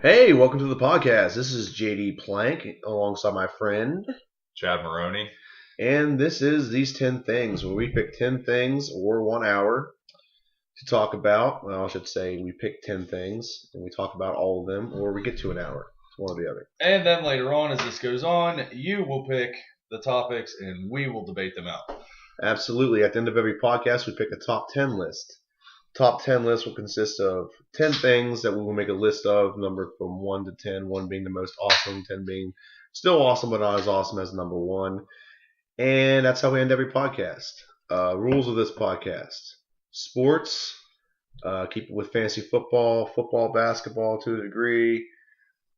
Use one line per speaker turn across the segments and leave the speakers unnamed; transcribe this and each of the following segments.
Hey, welcome to the podcast. This is JD Plank alongside my friend
Chad Maroney.
And this is These 10 Things, where we pick 10 things or 1 hour to talk about. Well, I should say we pick 10 things and we talk about all of them, or we get to an hour. It's one or the other.
And then later on, as this goes on, you will pick the topics and we will debate them out.
Absolutely. At the end of every podcast, we pick a top 10 list. Top 10 list will consist of 10 things that we will make a list of, numbered from 1 to 10, 1 being the most awesome, 10 being still awesome but not as awesome as number 1. And that's how we end every podcast. Rules of this podcast. Sports, keep it with fantasy football, basketball to a degree.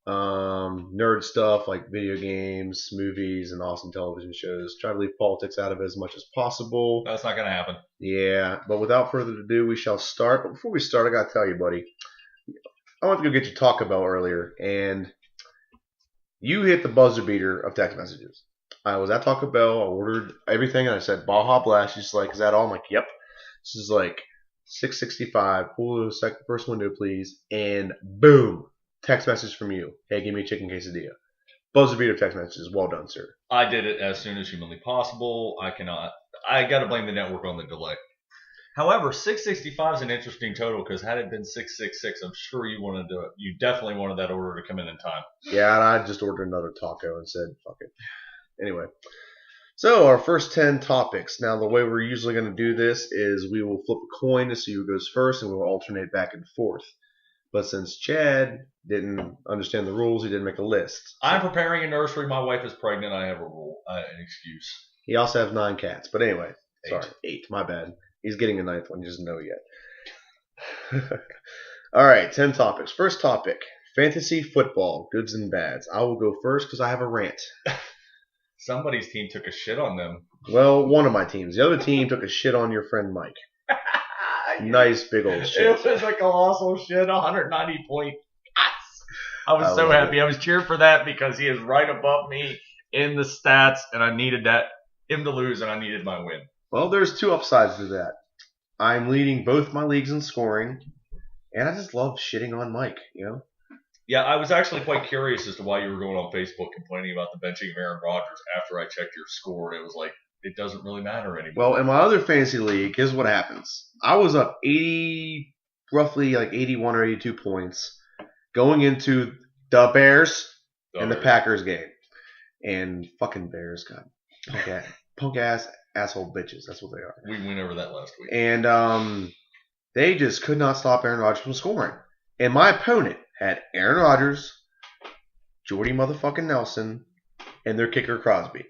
Nerd stuff like video games, movies, and awesome television shows. Try to leave politics out of it as much as possible.
That's not going to happen.
Yeah, but without further ado, we shall start. But before we start, I got to tell you, buddy, I went to go get your Taco Bell earlier, and you hit the buzzer beater of text messages. I was at Taco Bell, I ordered everything, and I said, Baja Blast. She's like, is that all? I'm like, yep. This is like $6.65. Pull the first window, please. And boom. Text message from you. Hey, give me a chicken quesadilla. Buzzer beater text messages. Well done, sir.
I did it as soon as humanly possible. I got to blame the network on the delay. However, 665 is an interesting total because had it been 666, I'm sure you wanted to. You definitely wanted that order to come in time.
Yeah, and I just ordered another taco and said, fuck it. Anyway, so our first 10 topics. Now, the way we're usually going to do this is we will flip a coin to see who goes first, and we'll alternate back and forth. But since Chad didn't understand the rules, he didn't make a list.
I'm preparing a nursery. My wife is pregnant. I have a rule, an excuse.
He also has 9 cats. But anyway, 8. My bad. He's getting a 9th one. He doesn't know yet. All right, 10 topics. First topic, fantasy football, goods and bads. I will go first because I have a rant.
Somebody's team took a shit on them.
Well, one of my teams. The other team took a shit on your friend Mike. Nice big old shit.
It was a colossal shit, 190 point. I was so happy. I was cheering for that because he is right above me in the stats, and I needed him to lose, and I needed my win.
Well, there's 2 upsides to that. I'm leading both my leagues in scoring, and I just love shitting on Mike, you know?
Yeah, I was actually quite curious as to why you were going on Facebook complaining about the benching of Aaron Rodgers after I checked your score, and it was like, it doesn't really matter anymore.
Well, in my other fantasy league, here's what happens. I was up roughly like 81 or 82 points going into the Bears and the Packers game. And fucking Bears got punk ass asshole bitches. That's what they are.
We went over that last week.
And they just could not stop Aaron Rodgers from scoring. And my opponent had Aaron Rodgers, Jordy motherfucking Nelson, and their kicker Crosby.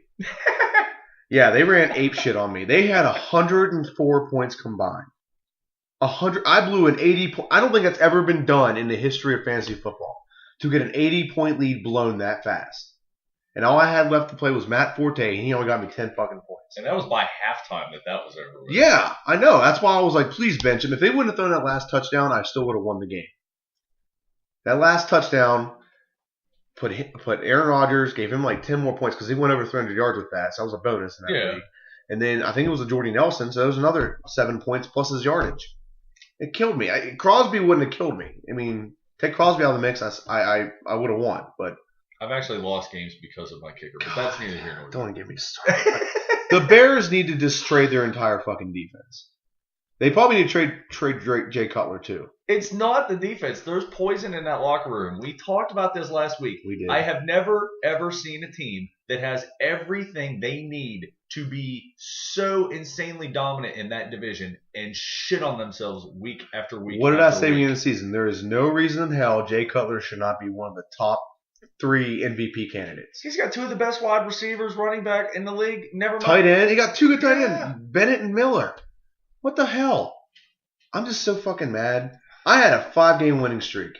Yeah, they ran ape shit on me. They had 104 points combined. 100. I blew an 80 point. I don't think that's ever been done in the history of fantasy football to get an 80-point lead blown that fast. And all I had left to play was Matt Forte, and he only got me 10 fucking points.
And that was by halftime that was over with.
Yeah, I know. That's why I was like, please bench him. If they wouldn't have thrown that last touchdown, I still would have won the game. That last touchdown put Aaron Rodgers, gave him like 10 more points because he went over 300 yards with that. So that was a bonus in that league. And then I think it was a Jordy Nelson, so that was another 7 points plus his yardage. It killed me. Crosby wouldn't have killed me. I mean, take Crosby out of the mix, I would have won. But
I've actually lost games because of my kicker, but that's neither here nor there.
Don't get me started. The Bears need to just trade their entire fucking defense. They probably need to trade Jay Cutler too.
It's not the defense. There's poison in that locker room. We talked about this last week.
We did.
I have never, ever seen a team that has everything they need to be so insanely dominant in that division and shit on themselves week after week.
What did I say beginning of the season? There is no reason in hell Jay Cutler should not be one of the top 3 MVP candidates.
He's got 2 of the best wide receivers, running back in the league. Never mind.
Tight end. He got 2 good tight ends. Bennett and Miller. What the hell? I'm just so fucking mad. I had a 5-game winning streak.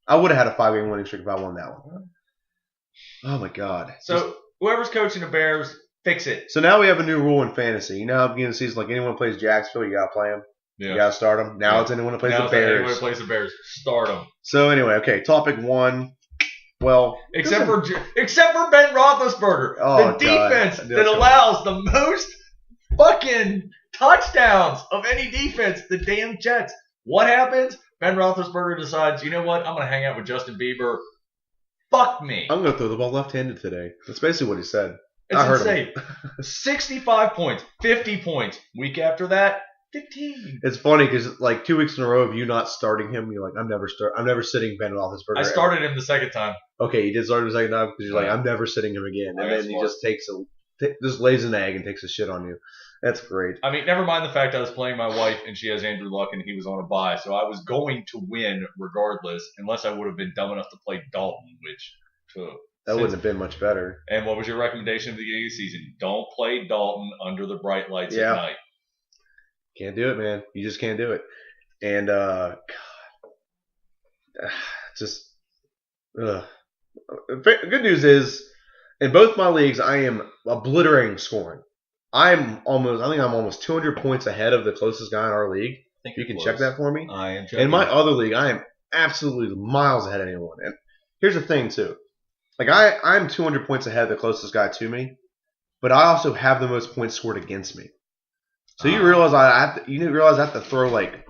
I would have had a 5-game winning streak if I won that one. Oh, my God.
So, whoever's coaching the Bears, fix it.
So now we have a new rule in fantasy. You know how at the beginning of the season, like anyone plays Jacksonville, you got to play them. Yeah. You got to start them. Now it's anyone that plays the Bears.
Anyone that plays the Bears, start them.
So anyway, okay, topic 1. Well,
except for Ben Roethlisberger, the defense that allows the most fucking touchdowns of any defense, the damn Jets. What happens? Ben Roethlisberger decides, you know what? I'm going to hang out with Justin Bieber. Fuck me.
I'm going to throw the ball left-handed today. That's basically what he said.
It's
I heard
insane.
him.
65 points, 50 points. Week after that, 15.
It's funny because like 2 weeks in a row of you not starting him, you're like, I'm never sitting Ben Roethlisberger.
I started him the second time.
Okay, you did start him the second time because you're like, I'm never sitting him again, and then he just just lays an egg and takes a shit on you. That's great.
I mean, never mind the fact I was playing my wife and she has Andrew Luck and he was on a bye, so I was going to win regardless, unless I would have been dumb enough to play Dalton, which
that wouldn't have been much better.
And what was your recommendation at the beginning of the season? Don't play Dalton under the bright lights at night.
Can't do it, man. You just can't do it. And God, just good news is, in both my leagues, I am obliterating scoring. I think I'm almost 200 points ahead of the closest guy in our league. You can check that for me.
I am checking.
In my other league, I am absolutely miles ahead of anyone. And here's the thing, too. Like, I'm 200 points ahead of the closest guy to me, but I also have the most points scored against me. So you realize I have to throw like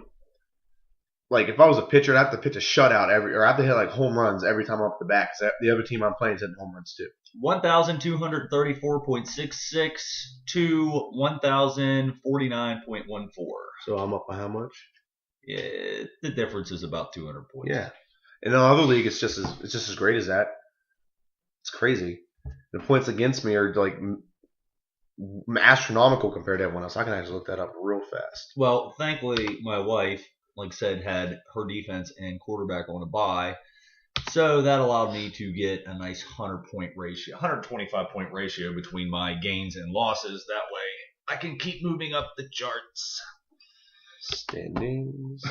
if I was a pitcher, I'd have to pitch a shutout or I have to hit like home runs every time I'm up the bat because the other team I'm playing is hitting home runs too.
1,234.66 to 1,049.14.
So I'm up by how much?
Yeah, the difference is about 200 points.
Yeah. In the other league, it's just as great as that. It's crazy. The points against me are like astronomical compared to everyone else. I can actually look that up real fast.
Well, thankfully, my wife, like I said, had her defense and quarterback on a bye. So that allowed me to get a nice 100-point ratio, 125-point ratio between my gains and losses. That way I can keep moving up the charts.
Standings.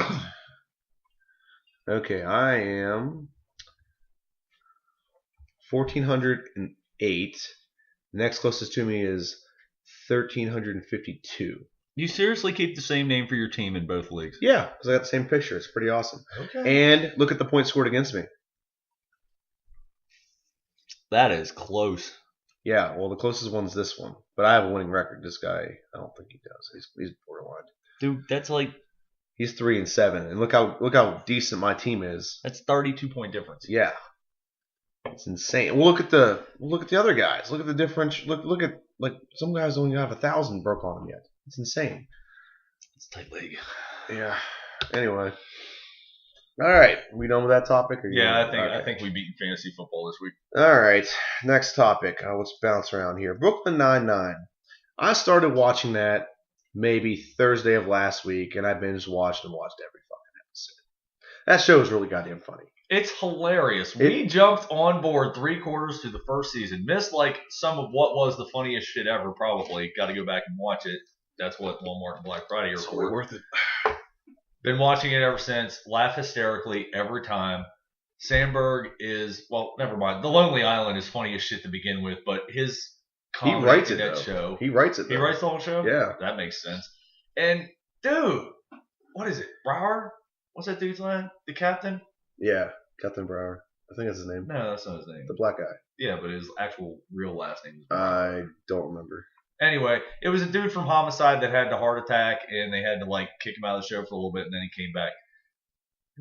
Okay, I am 1,408. Next closest to me is 1,352.
You seriously keep the same name for your team in both leagues?
Yeah, because I got the same picture. It's pretty awesome.
Okay.
And look at the points scored against me.
That is close.
Yeah, well, the closest one's this one. But I have a winning record. This guy, I don't think he does. He's borderline.
Dude, that's like...
He's 3-7. And look how decent my team is.
That's 32-point difference.
Yeah. It's insane. Well, look at the other guys. Look at the difference. Look at some guys don't even have 1,000 broke on them yet. It's insane.
It's a tight league.
Yeah. Anyway. All right. We done with that topic?
I think we beat fantasy football this week.
All right. Next topic. Let's bounce around here. Brooklyn Nine-Nine. I started watching that maybe Thursday of last week, and I binge watched every fucking episode. That show is really goddamn funny.
It's hilarious. We jumped on board 3/4 through the first season. Missed like some of what was the funniest shit ever, probably. Got to go back and watch it. That's what Walmart and Black Friday are
It's
for.
totally worth it.
Been watching it ever since. Laugh hysterically every time. Sandberg is, well, never mind. The Lonely Island is funny as shit to begin with, but his comedy
writes
in
it,
that
though.
show.
He writes it, though.
He writes the whole show?
Yeah.
That makes sense. And, dude, what is it? Brower? What's that dude's name? The captain?
Yeah, Captain Brower. I think that's his name.
No, that's not his name.
The black guy.
Yeah, but his actual real last name is Brower.
I don't remember.
Anyway, it was a dude from Homicide that had the heart attack, and they had to, like, kick him out of the show for a little bit, and then he came back.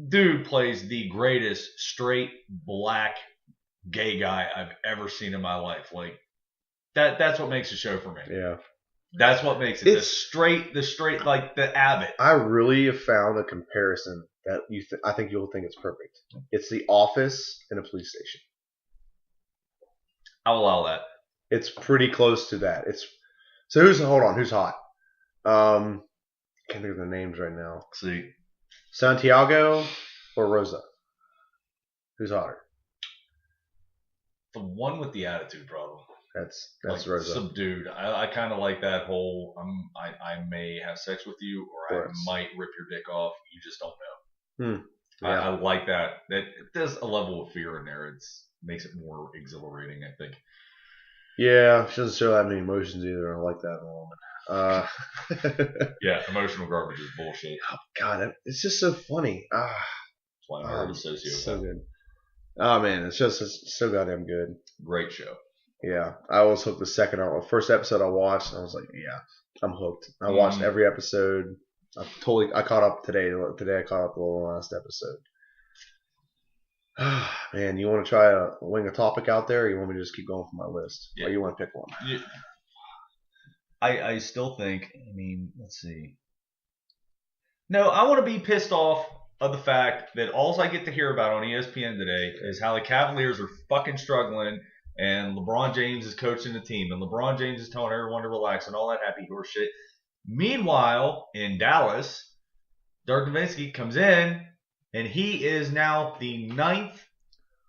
Dude plays the greatest straight black gay guy I've ever seen in my life. Like, that's what makes the show for me.
Yeah.
That's what makes it. The straight, like the Abbott.
I really have found a comparison that I think you'll think it's perfect. It's The Office and a police station.
I'll allow that.
It's pretty close to that. Who's hot? Can't think of the names right now.
Let's see.
Santiago or Rosa? Who's hotter?
The one with the attitude problem.
That's
like
Rosa.
Subdued. I kind of like that whole. I may have sex with you, or I might rip your dick off. You just don't know.
Yeah.
I like that. There's a level of fear in there. It makes it more exhilarating, I think.
Yeah, she doesn't show that many emotions either. I like that in a woman.
Yeah, emotional garbage is bullshit.
Oh, God, it's just so funny.
That's why I married a sociopath.
So good. Oh man, it's so goddamn good.
Great show.
Yeah, I was hooked the first episode I watched, and I was like, yeah, I'm hooked. I watched every episode. I caught up today. Today I caught up a little last episode. Man, you want to try to wing a topic out there, or you want me to just keep going for my list?
Yeah.
Or you want to pick one?
Yeah.
I still think, I mean, let's see. No, I want to be pissed off of the fact that all I get to hear about on ESPN today is how the Cavaliers are fucking struggling and LeBron James is coaching the team and LeBron James is telling everyone to relax and all that happy horse shit. Meanwhile, in Dallas, Dirk Nowitzki comes in and he is now the 9th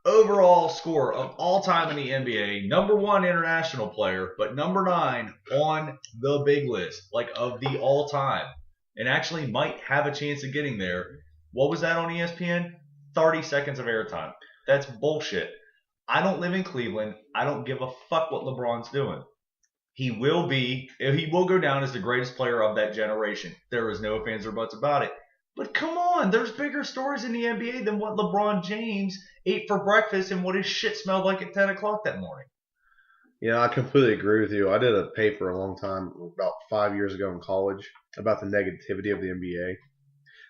overall scorer of all time in the NBA, number 1 international player, but number 9 on the big list, like of the all time, and actually might have a chance of getting there. What was that on ESPN? 30 seconds of airtime. That's bullshit. I don't live in Cleveland. I don't give a fuck what LeBron's doing. He will go down as the greatest player of that generation. There is no ifs, ands, or buts about it. But come on, there's bigger stories in the NBA than what LeBron James ate for breakfast and what his shit smelled like at 10 o'clock that morning.
Yeah, I completely agree with you. I did a paper a long time, about 5 years ago in college, about the negativity of the NBA.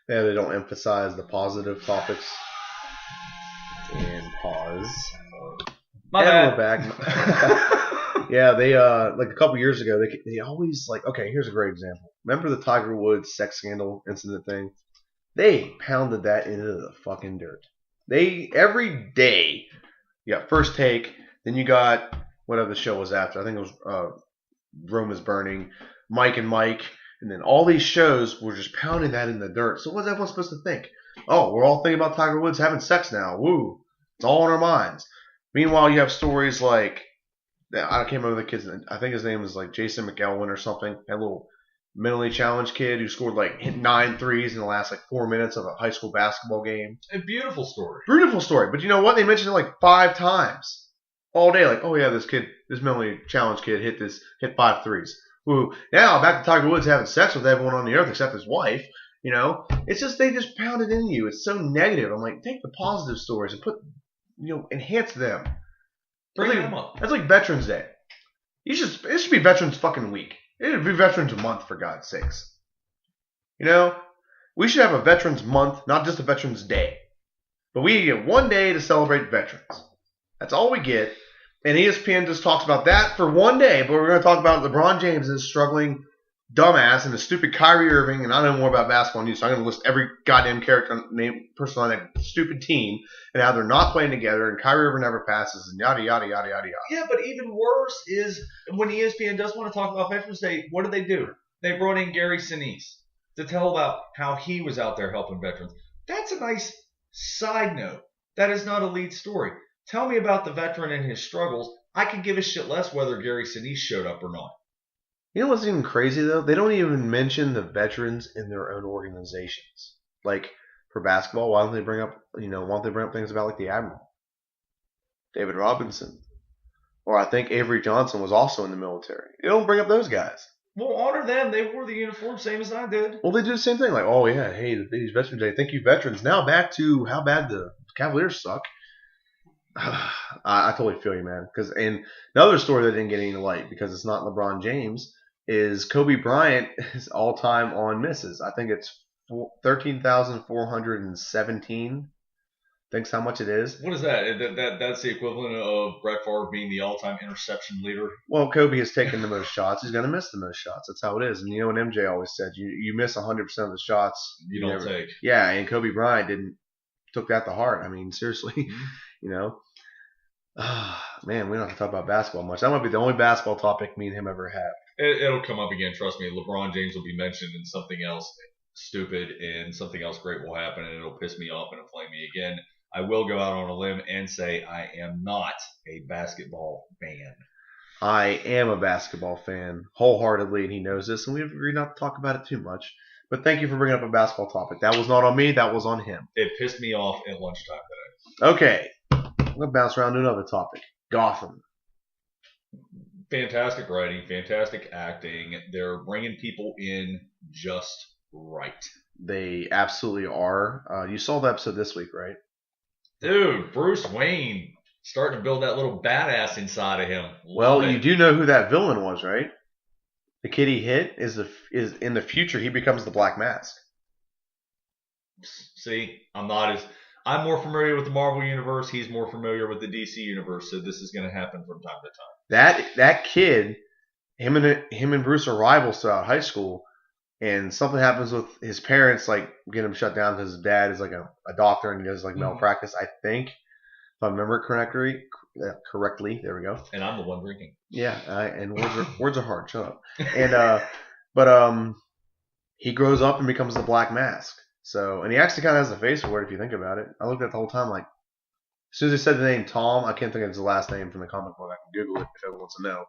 Yeah, they don't emphasize the positive topics. And pause.
My
and
bad.
we're back. Yeah, they like a couple years ago, they always like. Okay, here's a great example. Remember the Tiger Woods sex scandal incident thing? They pounded that into the fucking dirt. They every day. You got First Take, then you got whatever the show was after. I think it was Rome is Burning, Mike and Mike, and then all these shows were just pounding that in the dirt. So what's everyone supposed to think? Oh, we're all thinking about Tiger Woods having sex now. Woo. It's all in our minds. Meanwhile, you have stories like, I can't remember the kid's name. I think his name was like Jason McElwain or something. That little mentally challenged kid who scored like 9 threes in the last like 4 minutes of a high school basketball game.
A beautiful story.
Beautiful story. But you know what? They mentioned it like 5 times all day. Like, oh yeah, this mentally challenged kid hit 5 threes. Woo. Now back to Tiger Woods having sex with everyone on the earth except his wife. You know, it's just they just pound it in you. It's so negative. I'm like, take the positive stories and enhance them.
Bring them up.
That's like Veterans Day. It should be Veterans fucking Week. It should be Veterans Month, for God's sakes. You know, we should have a Veterans Month, not just a Veterans Day. But we get one day to celebrate veterans. That's all we get. And ESPN just talks about that for one day. But we're going to talk about LeBron James and his struggling dumbass and the stupid Kyrie Irving, and I know more about basketball news, so I'm going to list every goddamn person on that stupid team and how they're not playing together, and Kyrie Irving never passes, and yada, yada, yada, yada, yada.
Yeah, but even worse is when ESPN does want to talk about Veterans Day, what do? They brought in Gary Sinise to tell about how he was out there helping veterans. That's a nice side note. That is not a lead story. Tell me about the veteran and his struggles. I could give a shit less whether Gary Sinise showed up or not.
You know what's even crazy, though? They don't even mention the veterans in their own organizations. Like, for basketball, why don't they bring up things about, like, the Admiral? David Robinson. Or I think Avery Johnson was also in the military. You don't bring up those guys.
Well, honor them. They wore the uniform, same as I did.
Well, they do the same thing. Like, oh, yeah, hey, these Veterans Day. Thank you, veterans. Now back to how bad the Cavaliers suck. I totally feel you, man. And another story that didn't get any light because it's not LeBron James is Kobe Bryant is all-time on misses. I think it's 13,417. Thinks how much it is.
What is that? That's the equivalent of Brett Favre being the all-time interception leader.
Well, Kobe has taken the most shots. He's going to miss the most shots. That's how it is. And you know what MJ always said? You miss 100% of the shots
You don't take.
Yeah, and Kobe Bryant took that to heart. I mean, seriously, you know. Man, we don't have to talk about basketball much. That might be the only basketball topic me and him ever have.
It'll come up again. Trust me. LeBron James will be mentioned in something else stupid, and something else great will happen, and it'll piss me off and inflame me again. I will go out on a limb and say I am not a basketball fan.
I am a basketball fan wholeheartedly, and he knows this, and we've agreed not to talk about it too much. But thank you for bringing up a basketball topic. That was not on me. That was on him.
It pissed me off at lunchtime today.
Okay. I'm going to bounce around to another topic. Gotham.
Fantastic writing, fantastic acting. They're bringing people in just right.
They absolutely are. You saw the episode this week, right?
Dude, Bruce Wayne starting to build that little badass inside of him.
Well, you do know who that villain was, right? The kid he hit is in the future he becomes the Black Mask.
See, I'm more familiar with the Marvel universe. He's more familiar with the DC universe. So this is going to happen from time to time.
That kid, him and Bruce are rivals throughout high school, and something happens with his parents, like get him shut down because his dad is like a doctor and he does like malpractice. I think, if I remember correctly. There we go.
And I'm the one drinking.
Yeah, and words are hard. Shut up. And but he grows up and becomes the Black Mask. So, and he actually kind of has the face for it if you think about it. I looked at it the whole time like, as soon as he said the name Tom, I can't think of his last name from the comic book. I can Google it if anyone wants to know.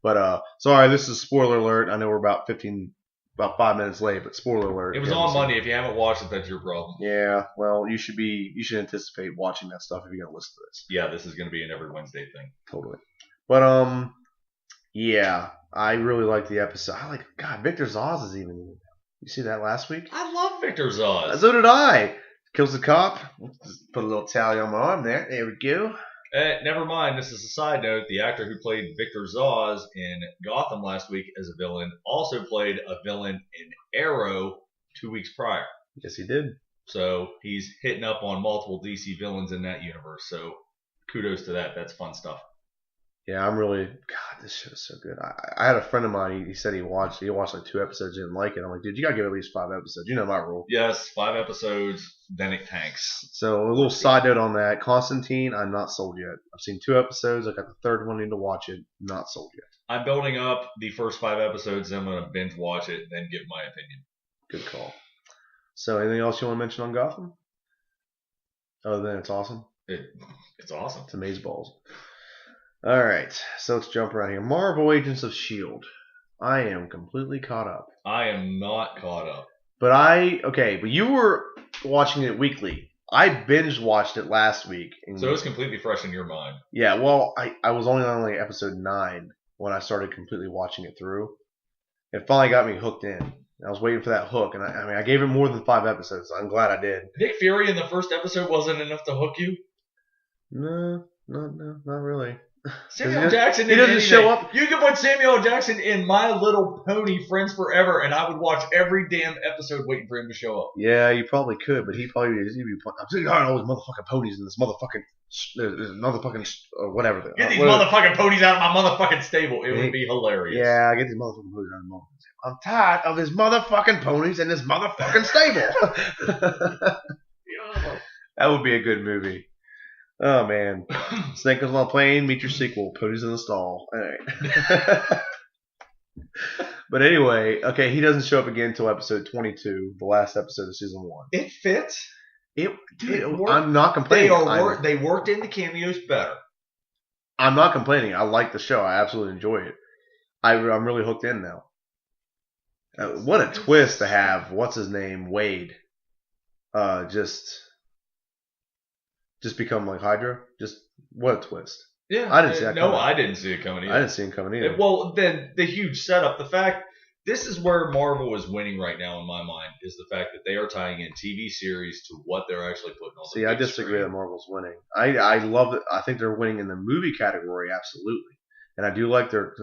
But sorry, this is spoiler alert. I know we're about 5 minutes late, but spoiler alert.
It was on Monday. If you haven't watched it, that's your problem.
Yeah, well, you should anticipate watching that stuff if you're gonna listen to this.
Yeah, this is gonna be an every Wednesday thing.
Totally. But yeah, I really like the episode. God, Victor Zsasz is even in it. You see that last week?
I love Victor Zsasz.
So did I. Kills the cop. Just put a little tally on my arm there. There we go.
Never mind. This is a side note. The actor who played Victor Zsasz in Gotham last week as a villain also played a villain in Arrow 2 weeks prior.
Yes, he did.
So he's hitting up on multiple DC villains in that universe. So kudos to that. That's fun stuff.
Yeah, I'm really. God, this show is so good. I had a friend of mine. He said he watched like 2 episodes, didn't like it. I'm like, dude, you gotta give it at least 5 episodes. You know my rule.
Yes, 5 episodes, then it tanks.
So a little side note on that, Constantine, I'm not sold yet. I've seen 2 episodes. I got the third one. Need to watch it. Not sold yet.
I'm building up the first 5 episodes. Then I'm gonna binge watch it, then give my opinion.
Good call. So anything else you want to mention on Gotham? Other than it's awesome.
It's awesome.
It's amazeballs. All right, so let's jump around here. Marvel Agents of S.H.I.E.L.D. I am completely caught up.
I am not caught up.
But you were watching it weekly. I binge watched it last week.
So it's completely fresh in your mind.
Yeah, well, I was only on like episode 9 when I started completely watching it through. It finally got me hooked in. I was waiting for that hook, and I gave it more than 5 episodes. I'm glad I did.
Nick Fury in the first episode wasn't enough to hook you?
No, not really.
Samuel Jackson.
He doesn't show up.
You could put Samuel Jackson in My Little Pony: Friends Forever, and I would watch every damn episode waiting for him to show up.
Yeah, you probably could, but he'd be. I'm sick of all these motherfucking ponies in this motherfucking whatever.
Get these motherfucking ponies out of my motherfucking stable. It would be hilarious.
Yeah, get these motherfucking ponies out of my stable. I'm tired of these motherfucking ponies in this motherfucking stable. That would be a good movie. Oh, man. Snake goes on a plane, meet your sequel. Ponies in the stall. All right. But anyway, okay, he doesn't show up again until episode 22, the last episode of season 1.
It fits.
I'm not complaining.
They worked in the cameos better.
I'm not complaining. I like the show. I absolutely enjoy it. I'm really hooked in now. What a twist to have. What's his name? Wade. Just become like Hydra. Just what a twist.
Yeah,
I didn't see that coming.
No, I didn't see it coming either.
I didn't see it coming either.
Well, then the huge setup, the fact this is where Marvel is winning right now in my mind is the fact that they are tying in TV series to what they're actually putting on.
See, I disagree that Marvel's winning. I love it. I think they're winning in the movie category, absolutely, and I do like their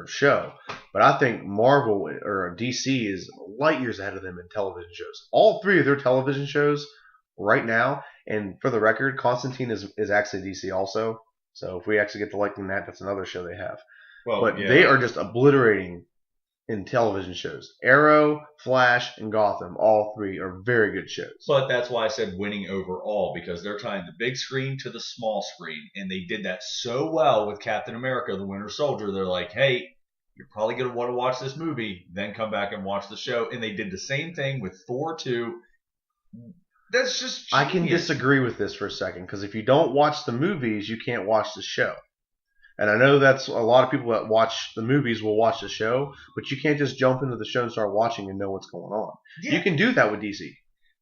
show. But I think Marvel or DC is light years ahead of them in television shows. All 3 of their television shows right now. And for the record, Constantine is actually DC also. So if we actually get to liking that, that's another show they have.
Well,
but
yeah.
they are just obliterating in television shows. Arrow, Flash, and Gotham, all 3 are very good shows.
But that's why I said winning overall, because they're tying the big screen to the small screen. And they did that so well with Captain America, the Winter Soldier. They're like, hey, you're probably going to want to watch this movie, then come back and watch the show. And they did the same thing with Thor 2. That's just genius.
I can disagree with this for a second, because if you don't watch the movies, you can't watch the show. And I know that's a lot of people that watch the movies will watch the show, but you can't just jump into the show and start watching and know what's going on. Yeah. You can do that with DC.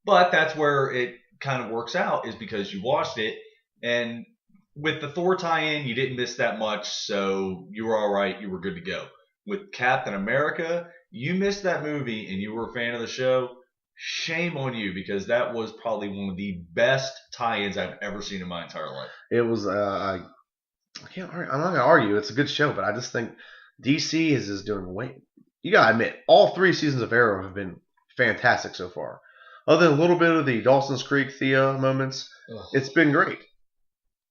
But that's where it kind of works out, is because you watched it, and with the Thor tie-in, you didn't miss that much, so you were all right. You were good to go. With Captain America, you missed that movie and you were a fan of the show. Shame on you, because that was probably one of the best tie-ins I've ever seen in my entire life.
It was. I'm not gonna argue. It's a good show, but I just think DC is just doing way. you gotta admit, all 3 seasons of Arrow have been fantastic so far. Other than a little bit of the Dawson's Creek Thea moments, it's been great.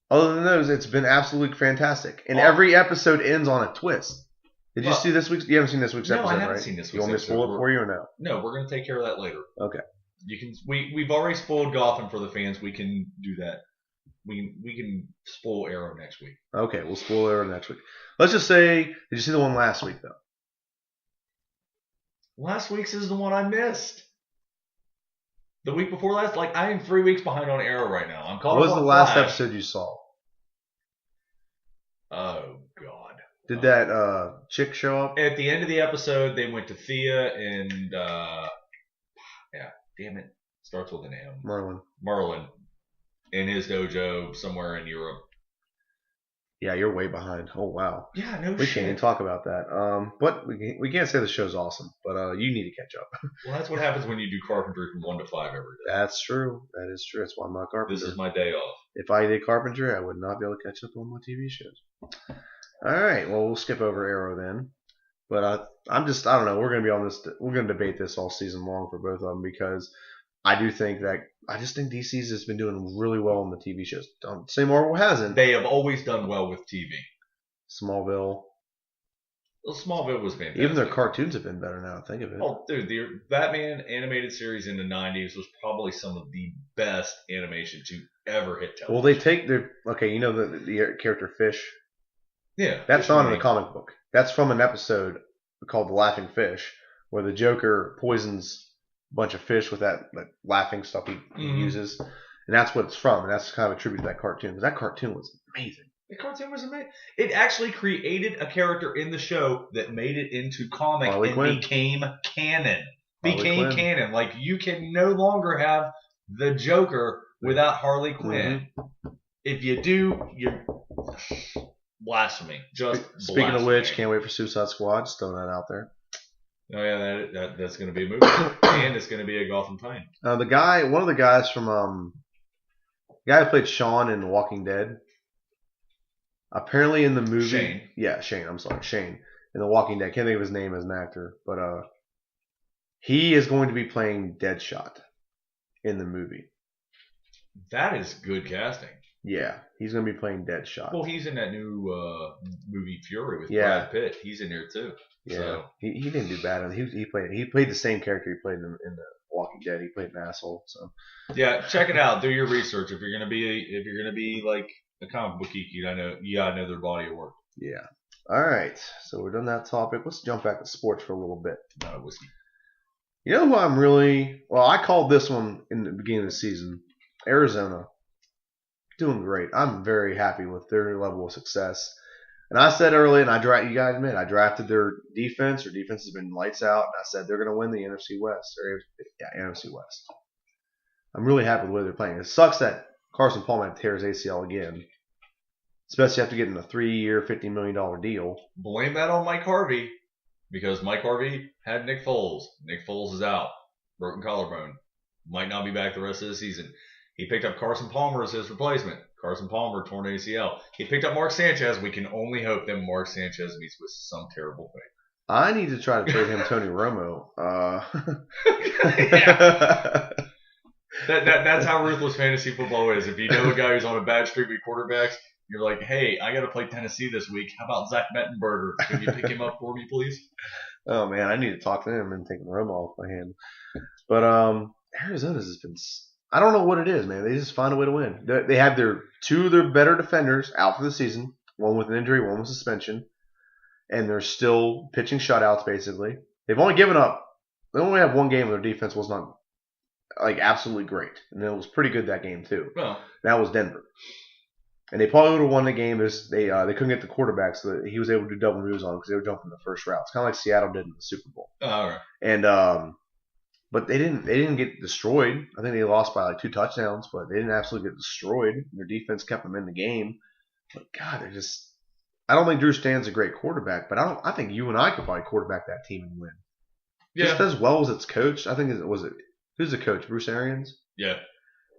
Other than those, it's been absolutely fantastic. And every episode ends on a twist. Did you see this week's? You haven't seen this week's episode, right?
No, I haven't seen this week's.
You want me to spoil it for you or no?
No, we're going to take care of that later.
Okay.
You can. We've already spoiled Gotham for the fans. We can do that. We can spoil Arrow next week.
Okay, we'll spoil Arrow next week. Let's just say, did you see the one last week though?
Last week's is the one I missed. The week before last, like I am 3 weeks behind on Arrow right now. I'm caught up on
What was the last
Flash.
episode you saw?
Oh God.
Did that chick show up?
At the end of the episode, they went to Thea and damn it, starts with an M. Merlin in his dojo somewhere in Europe.
Yeah, you're way behind. Oh wow.
Yeah, no
we
shit.
can't even talk about that. But we can't say the show's awesome. But you need to catch up.
Well, that's what happens when you do carpentry from 1 to 5 every day.
That's true. That is true. That's why I'm not carpenter.
This is my day off.
If I did carpentry, I would not be able to catch up on my TV shows. All right. Well, we'll skip over Arrow then. But I don't know. We're going to be on this. We're going to debate this all season long for both of them because I just think DC's has been doing really well on the TV shows. Don't say Marvel hasn't.
They have always done well with TV.
Smallville.
Well, Smallville was fantastic.
Even their cartoons have been better now. Think of it.
Oh, dude, the Batman animated series in the 90s was probably some of the best animation to ever hit television.
Well, they take you know the character Fish?
Yeah.
That's not in the comic book. That's from an episode called The Laughing Fish, where the Joker poisons a bunch of fish with that laughing stuff he uses. And that's what it's from. And that's kind of a tribute to that cartoon. Because that cartoon was amazing.
The cartoon was amazing. It actually created a character in the show that made it into comic became canon. Canon. Like, you can no longer have the Joker without Harley Quinn. Mm-hmm. If you do, you're blasphemy.
Speaking of which, can't wait for Suicide Squad. Just throwing that out there.
Oh yeah, that's going to be a movie, and it's going to be a Gotham Titan.
One of the guys from the guy who played Sean in The Walking Dead. Apparently in the movie, Shane. I'm sorry, Shane in The Walking Dead. Can't think of his name as an actor, but he is going to be playing Deadshot in the movie.
That is good casting.
Yeah, he's going to be playing Deadshot.
Well, he's in that new movie Fury with Brad Pitt. He's in there too.
Yeah,
so.
he didn't do bad. He played the same character he played in The Walking Dead. He played an asshole. So
yeah, check it out. Do your research. If you're gonna be like a comic book geek, you gotta know their body of work.
Yeah. All right. So we're done that topic. Let's jump back to sports for a little bit.
Whiskey.
You know who I called this one in the beginning of the season. Arizona. Doing great. I'm very happy with their level of success. And I said early, and you gotta admit, I drafted their defense. Their defense has been lights out. And I said they're gonna win the NFC West. NFC West. I'm really happy with the way they're playing. It sucks that Carson Palmer tears ACL again. Especially after getting a 3-year, $50 million deal.
Blame that on Mike Harvey. Because Mike Harvey had Nick Foles. Nick Foles is out. Broken collarbone. Might not be back the rest of the season. He picked up Carson Palmer as his replacement. Carson Palmer torn ACL. He picked up Mark Sanchez. We can only hope that Mark Sanchez meets with some terrible thing.
I need to try to trade him Tony Romo.
That's how ruthless fantasy football is. If you know a guy who's on a bad streak with quarterbacks, you're like, hey, I got to play Tennessee this week. How about Zach Mettenberger? Can you pick him up for me, please?
Oh, man, I need to talk to him and take Romo off my hand. But Arizona's has been... I don't know what it is, man. They just find a way to win. They have two of their better defenders out for the season. One with an injury, one with suspension. And they're still pitching shutouts, basically. They've only given up... They only have one game where their defense was not, absolutely great. And it was pretty good that game, too.
Well,
that was Denver. And they probably would have won the game if they couldn't get the quarterback, so that he was able to do double moves on because they were jumping the first route. It's kind of like Seattle did in the Super Bowl.
Oh, all right.
And but they didn't get destroyed. I think they lost by 2 touchdowns, but they didn't absolutely get destroyed. Their defense kept them in the game. But God, they're just. I don't think Drew Stan's a great quarterback, but I think you and I could probably quarterback that team and win.
Yeah.
Just as well as it's coached. I think who's the coach? Bruce Arians.
Yeah.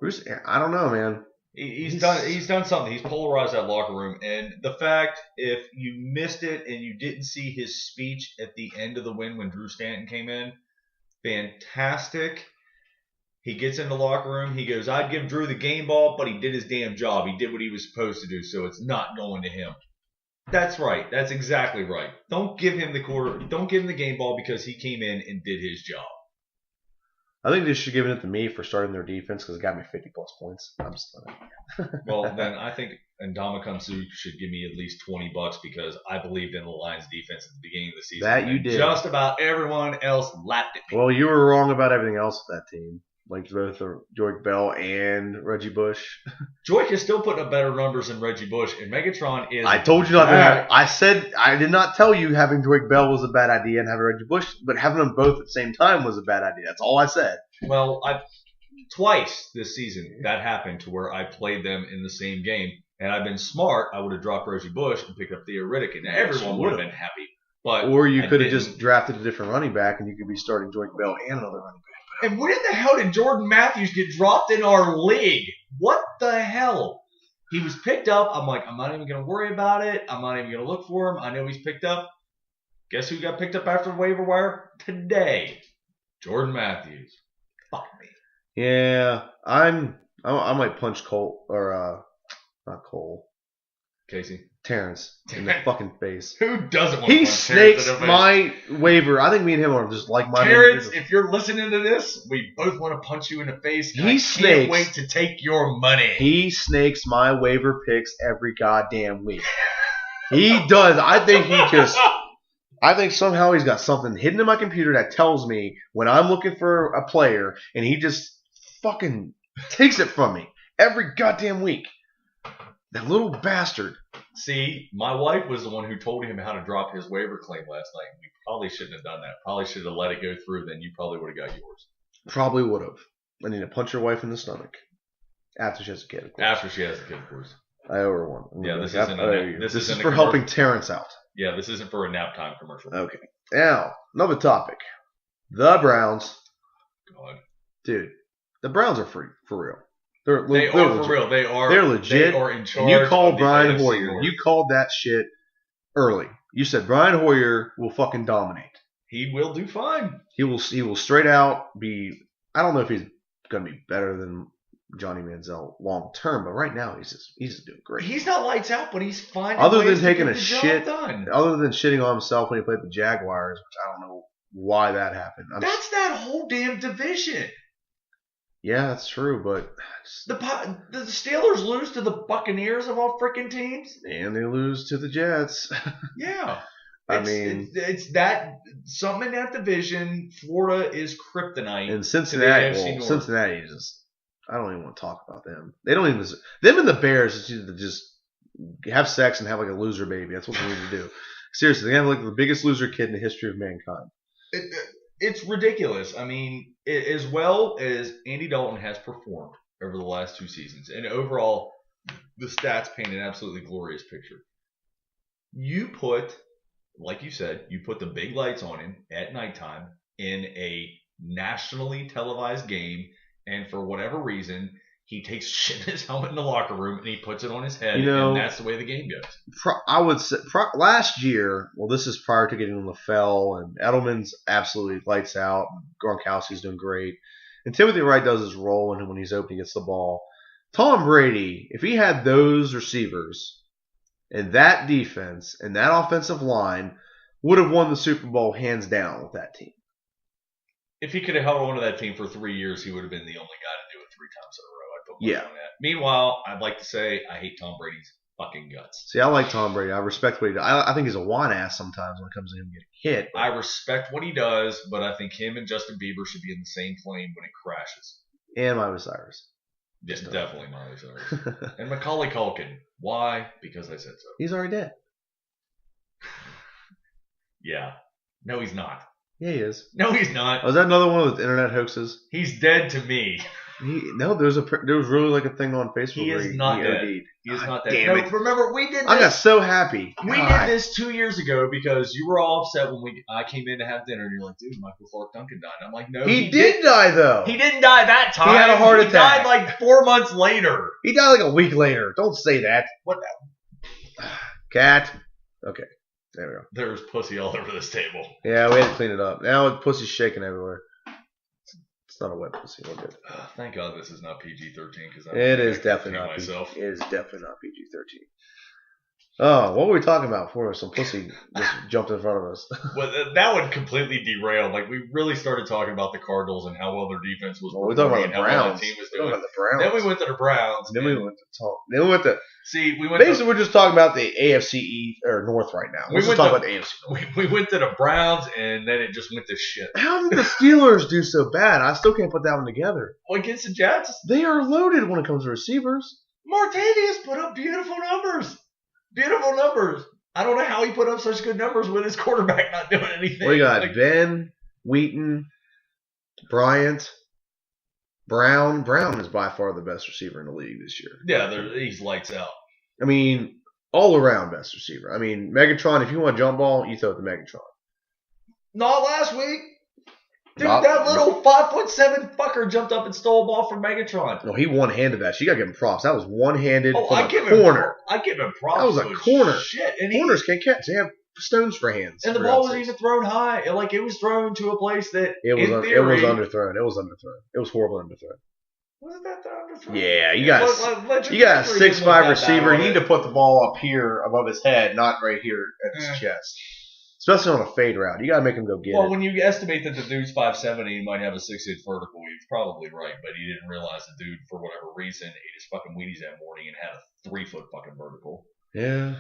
Bruce. I don't know, man.
He's done something. He's polarized that locker room. And the fact, if you missed it and you didn't see his speech at the end of the win when Drew Stanton came in, fantastic. He gets in the locker room. He goes, I'd give Drew the game ball, but he did his damn job. He did what he was supposed to do, so it's not going to him. That's right. That's exactly right. Don't give him the game ball because he came in and did his job.
I think they should have given it to me for starting their defense because it got me 50-plus points. I'm just
Well, then I think Ndamukong Suh should give me at least $20 because I believed in the Lions defense at the beginning of the season.
That you did.
Just about everyone else laughed at me.
Well, you were wrong about everything else with that team. Like both Joique Bell and Reggie Bush.
Joique is still putting up better numbers than Reggie Bush, and Megatron is.
I told you not to have. I said I did not tell you having Joique Bell was a bad idea and having Reggie Bush, but having them both at the same time was a bad idea. That's all I said.
Well, twice this season that happened to where I played them in the same game, and I've been smart. I would have dropped Reggie Bush and picked up Theo Riddick, and everyone would have been happy. But
or you could have just drafted a different running back, and you could be starting Joique Bell and another running back.
And when the hell did Jordan Matthews get dropped in our league? What the hell? He was picked up. I'm like, I'm not even going to worry about it. I'm not even going to look for him. I know he's picked up. Guess who got picked up after the waiver wire? Today. Jordan Matthews. Fuck me.
Yeah, I might punch Cole, or not Cole.
Casey.
Terrence in the fucking face.
Who doesn't want to
He
punch
snakes
Terrence in the face?
my waiver. I think me and him are just like my
Terrence, if you're listening to this, we both want to punch you in the face. And I can't wait to take your money.
He snakes my waiver picks every goddamn week. He does. I think somehow he's got something hidden in my computer that tells me when I'm looking for a player, and he just fucking takes it from me every goddamn week. That little bastard.
See, my wife was the one who told him how to drop his waiver claim last night. We probably shouldn't have done that. Probably should have let it go through. Then you probably would have got yours.
Probably would have. I need to punch your wife in the stomach. After she has a kid, of course.
After she has a kid, of course.
I owe her one.
Yeah, this
is for helping Terrence out.
Yeah, this isn't for a nap time commercial.
Okay. Now, another topic. The Browns.
God.
Dude, the Browns are for real. They're
for real.
They're legit.
They are in charge.
You called Brian
AFC
Hoyer.
North.
You called that shit early. You said Brian Hoyer will fucking dominate.
He will do fine.
He will straight out be. I don't know if he's going to be better than Johnny Manziel long term, but right now he's just doing great.
He's not lights out, but he's fine.
Other than taking a
shit,
other than shitting on himself when he played the Jaguars, which I don't know why that happened.
That's that whole damn division.
Yeah, that's true, but
the Steelers lose to the Buccaneers of all freaking teams,
and they lose to the Jets.
Yeah,
it's
that something in that division. Florida is kryptonite,
and Cincinnati. Cincinnati just. I don't even want to talk about them. They don't even. Them and the Bears just have sex and have like a loser baby. That's what they need to do. Seriously, they have like the biggest loser kid in the history of mankind.
It's ridiculous. I mean, as well as Andy Dalton has performed over the last 2 seasons, and overall, the stats paint an absolutely glorious picture. You put, like you said, the big lights on him at nighttime in a nationally televised game, and for whatever reason, he takes shit in his helmet in the locker room and he puts it on his head, and that's the way the game goes.
I would say last year, well, this is prior to getting on LaFell, and Edelman's absolutely lights out. Gronkowski's doing great. And Timothy Wright does his role, and when he's open, he gets the ball. Tom Brady, if he had those receivers and that defense and that offensive line, would have won the Super Bowl hands down with that team.
If he could have held on to that team for 3 years, he would have been the only guy to do it 3 times in a row. I'd put money on that. Meanwhile, I'd like to say I hate Tom Brady's fucking guts.
See, I like Tom Brady. I respect what he does. I think he's a whine ass sometimes when it comes to him getting hit.
I respect what he does, but I think him and Justin Bieber should be in the same plane when it crashes.
And Miley Cyrus.
Yes, definitely Miley Cyrus. And Macaulay Culkin. Why? Because I said so.
He's already dead.
Yeah. No, he's not.
Yeah, he is.
No, he's not.
Was that another one of those internet hoaxes?
He's dead to me.
No, there was really like a thing on Facebook.
He
where
is not dead.
OD'd.
He is
God
not dead.
damn
No,
it.
remember, we did
I got
this.
so happy.
We
God.
did this 2 years ago because you were all upset when I came in to have dinner, and you're like, dude, Michael Clark Duncan died. I'm like, no,
He did die though.
He didn't die that time.
He had a heart
He
attack.
died like 4 months later.
He died like a week later. Don't say that.
What?
Cat. Okay. There we go.
There's pussy all over this table.
Yeah, we had to clean it up. Now pussy's shaking everywhere. It's not a wet pussy. We're good.
Thank God this is not PG-13 because
It is definitely not
myself.
PG. It is definitely not PG-13. Oh, what were we talking about before some pussy just jumped in front of us?
Well, that would completely derail. Like we really started talking about the Cardinals and how well their defense was.
Well, we talking about
performing
the
and how well
Browns.
the team was
We talking
doing.
about the Browns.
Then we went to the Browns.
Then we went to talk. Then we went to.
See, we went.
Basically, we're just talking about the AFC East or North right now. Let's just talk about the AFC.
We went to the Browns, and then it just went to shit.
How did the Steelers do so bad? I still can't put that one together.
Well, against the Jets,
They are loaded when it comes to receivers.
Martavius put up beautiful numbers. Beautiful numbers. I don't know how he put up such good numbers with his quarterback not doing anything.
We got
Like,
Ben, Wheaton, Bryant, Brown. Brown is by far the best receiver in the league this year.
yeah, he's lights out.
I mean, all around best receiver. I mean, Megatron, if you want a jump ball, you throw it to Megatron.
Not last week. Dude,
Not-
that little 5'7" fucker jumped up and stole a ball from Megatron.
No, he one-handed that. You got to give him props. That was one-handed
Oh,
from
I
a
give
corner.
I give him props.
That was a
for
corner.
Shit, and
Corners can't catch. They have stones for hands.
and the
for
ball
God's
wasn't
sakes.
even thrown high. Like it was thrown to a place that
It was
in
it
theory,
was underthrown. It was underthrown. It was horrible underthrown.
Wasn't that the underthrown?
Yeah, you got
Let
you got a
trajectory didn't
6'5"
look that
receiver.
bad
You
on
need
it.
to put the ball up here above his head, not right here at his
Yeah.
chest. Especially on a fade route. You got to make him go get
Well,
it.
when you estimate that the dude's 5'7", he might have a 6-inch vertical. He's probably right, but he didn't realize the dude, for whatever reason, ate his fucking Wheaties that morning and had a 3-foot fucking vertical.
Yeah.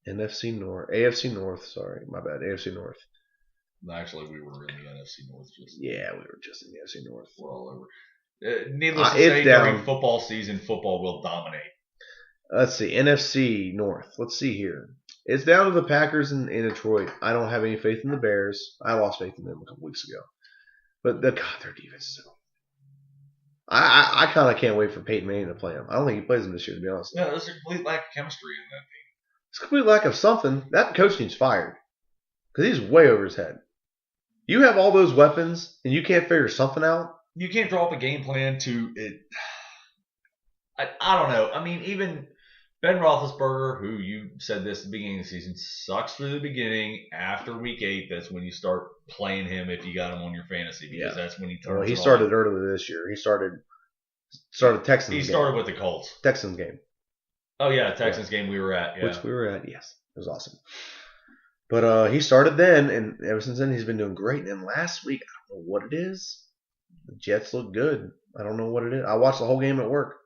AFC North. Sorry, my bad. AFC North.
Actually, we were in the NFC North.
Yeah, we were just in the AFC North.
We're all over. Needless to
It's
say,
down.
during football season, football will dominate.
Let's see. NFC North. Let's see here. It's down to the Packers in Detroit. I don't have any faith in the Bears. I lost faith in them a couple weeks ago. But their defense is so. I kind of can't wait for Peyton Manning to play him. I don't think he plays him this year, to be honest.
Yeah, there's a complete lack of chemistry in that team.
It's a complete lack of something. That coach needs fired. Because he's way over his head. You have all those weapons, and you can't figure something out?
You can't draw up a game plan to it. I don't know. I mean, even Ben Roethlisberger, who you said this at the beginning of the season, sucks through the beginning. After week 8, that's when you start playing him if you got him on your fantasy because that's when he turns.
Well, he
it on.
started early this year. He started Texans.
He started with the Colts.
Texans game.
Oh yeah, Texans game we were at. Yeah.
Which we were at. Yes, it was awesome. But he started then, and ever since then he's been doing great. And last week, I don't know what it is. The Jets look good. I don't know what it is. I watched the whole game at work.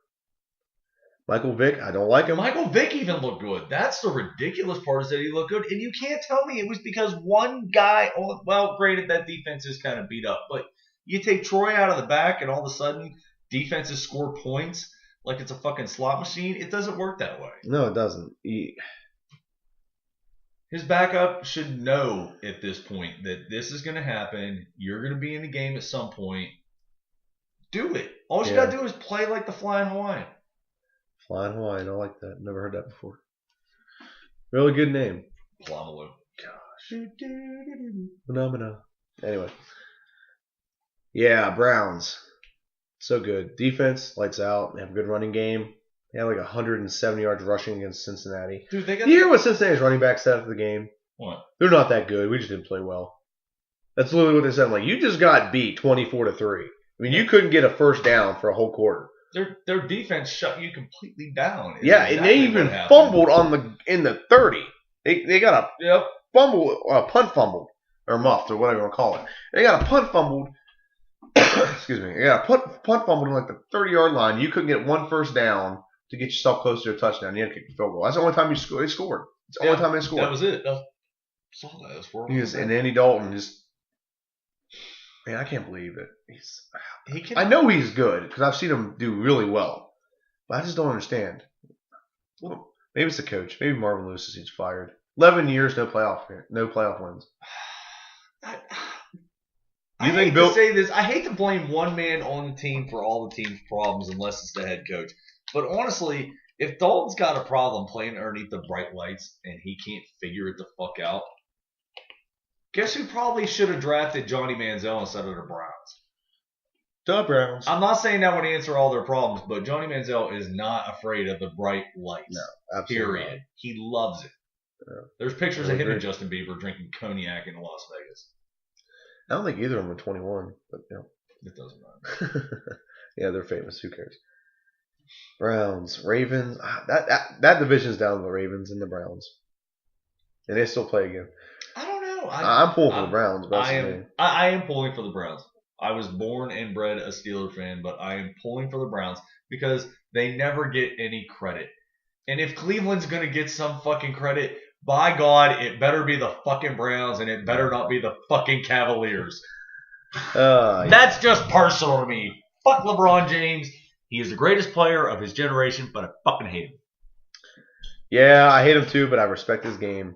Michael Vick, I don't like him.
Michael Vick even looked good. That's the ridiculous part is that he looked good. And you can't tell me it was because one guy, well, granted that defense is kind of beat up, but you take Troy out of the back and all of a sudden defenses score points like it's a fucking slot machine. It doesn't work that way.
No, it doesn't.
His backup should know at this point that this is going to happen. You're going to be in the game at some point. Do it. All you got to do is play like the Flying Hawaiian.
Flying Hawaiian, I like that. Never heard that before. Really good name.
Plamalu.
Gosh. Phenomena. Anyway. Yeah, Browns. So good. Defense, lights out. They have a good running game. They had like 170 yards rushing against Cincinnati.
Dude, they got.
You hear what Cincinnati's running back said after the game?
What?
They're not that good. We just didn't play well. That's literally what they said. I'm like, you just got beat 24-3. I mean, you couldn't get a first down for a whole quarter.
Their defense shut you completely down.
Yeah, and they even fumbled in the 30. They got a punt fumbled, or muffed, or whatever you want to call it. They got a punt fumbled. Excuse me. They got a punt fumbled on like the 30-yard line. You couldn't get one first down to get yourself close to a touchdown. You had to kick the field goal. That's the only time they scored. It's the only time they scored.
That was it. Saw that. It was
And Andy Dalton just. Man, I can't believe it. I know he's good because I've seen him do really well, but I just don't understand. Well, maybe it's the coach. Maybe Marvin Lewis needs fired. 11 years, no playoff wins. You
I
think
hate
Bill?
to say this. I hate to blame one man on the team for all the team's problems unless it's the head coach. But honestly, if Dalton's got a problem playing underneath the bright lights and he can't figure it the fuck out, guess who probably should have drafted Johnny Manziel instead of the Browns?
The Browns.
I'm not saying that would answer all their problems, but Johnny Manziel is not afraid of the bright lights.
No, absolutely
Period. He loves it.
Yeah.
There's pictures
I
of him
agree.
and Justin Bieber drinking cognac in Las Vegas.
I don't think either of them are 21, but
It doesn't matter.
yeah, they're famous. Who cares? Browns, Ravens. That division's down to the Ravens and the Browns, and they still play again.
I don't know.
I'm pulling for the Browns. But that's
I
the
am.
thing.
I am pulling for the Browns. I was born and bred a Steeler fan, but I am pulling for the Browns because they never get any credit. And if Cleveland's gonna get some fucking credit, by God, it better be the fucking Browns, and it better not be the fucking Cavaliers.
Yeah.
That's just personal to me. Fuck LeBron James. He is the greatest player of his generation, but I fucking hate him.
Yeah, I hate him too, but I respect his game.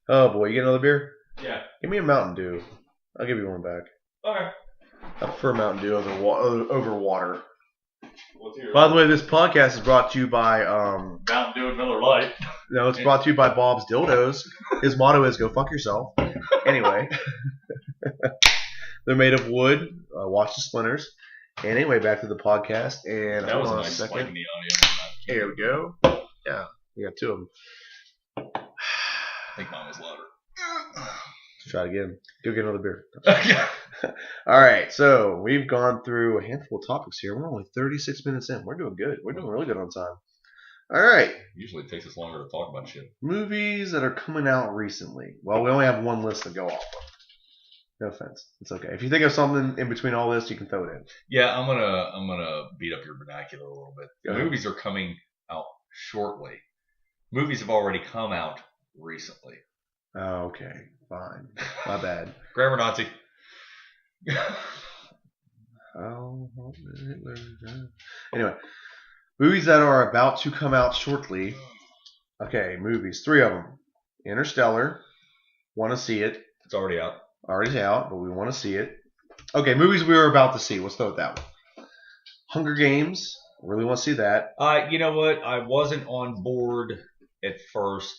Oh boy, you get another beer?
Yeah.
Give me a Mountain Dew. I'll give you one back.
Okay.
I prefer Mountain Dew over water.
What's your
By the way, this podcast is brought to you by
Mountain Dew and Miller Lite?
no, it's brought to you by Bob's Dildos. His motto is "Go fuck yourself." Anyway, they're made of wood. Watch the splinters. And anyway, back to the podcast. And
That was a
hold on
nice
second.
spike in the audio.
Here we go. Yeah, we got two of them.
I think mine was louder.
Let's try it again. Go get another beer. All right, so we've gone through a handful of topics here. We're only 36 minutes in. We're doing good. We're doing really good on time. All right,
Usually it takes us longer to talk about shit.
movies that are coming out recently. Well, we only have one list to go off of. No offense. It's okay. If you think of something in between all this, you can throw it in.
Yeah, I'm gonna beat up your vernacular a little bit.
Go ahead.
Movies are coming out shortly. Movies have already come out recently.
Oh, okay, fine. My bad.
Grammar Nazi.
Oh, anyway, movies that are about to come out shortly. Okay, movies. 3 of them. Interstellar. Want to see it.
It's already out.
Already out, but we want to see it. Okay, movies we were about to see. Let's throw it that one. Hunger Games. Really want to see that.
You know what? I wasn't on board at first,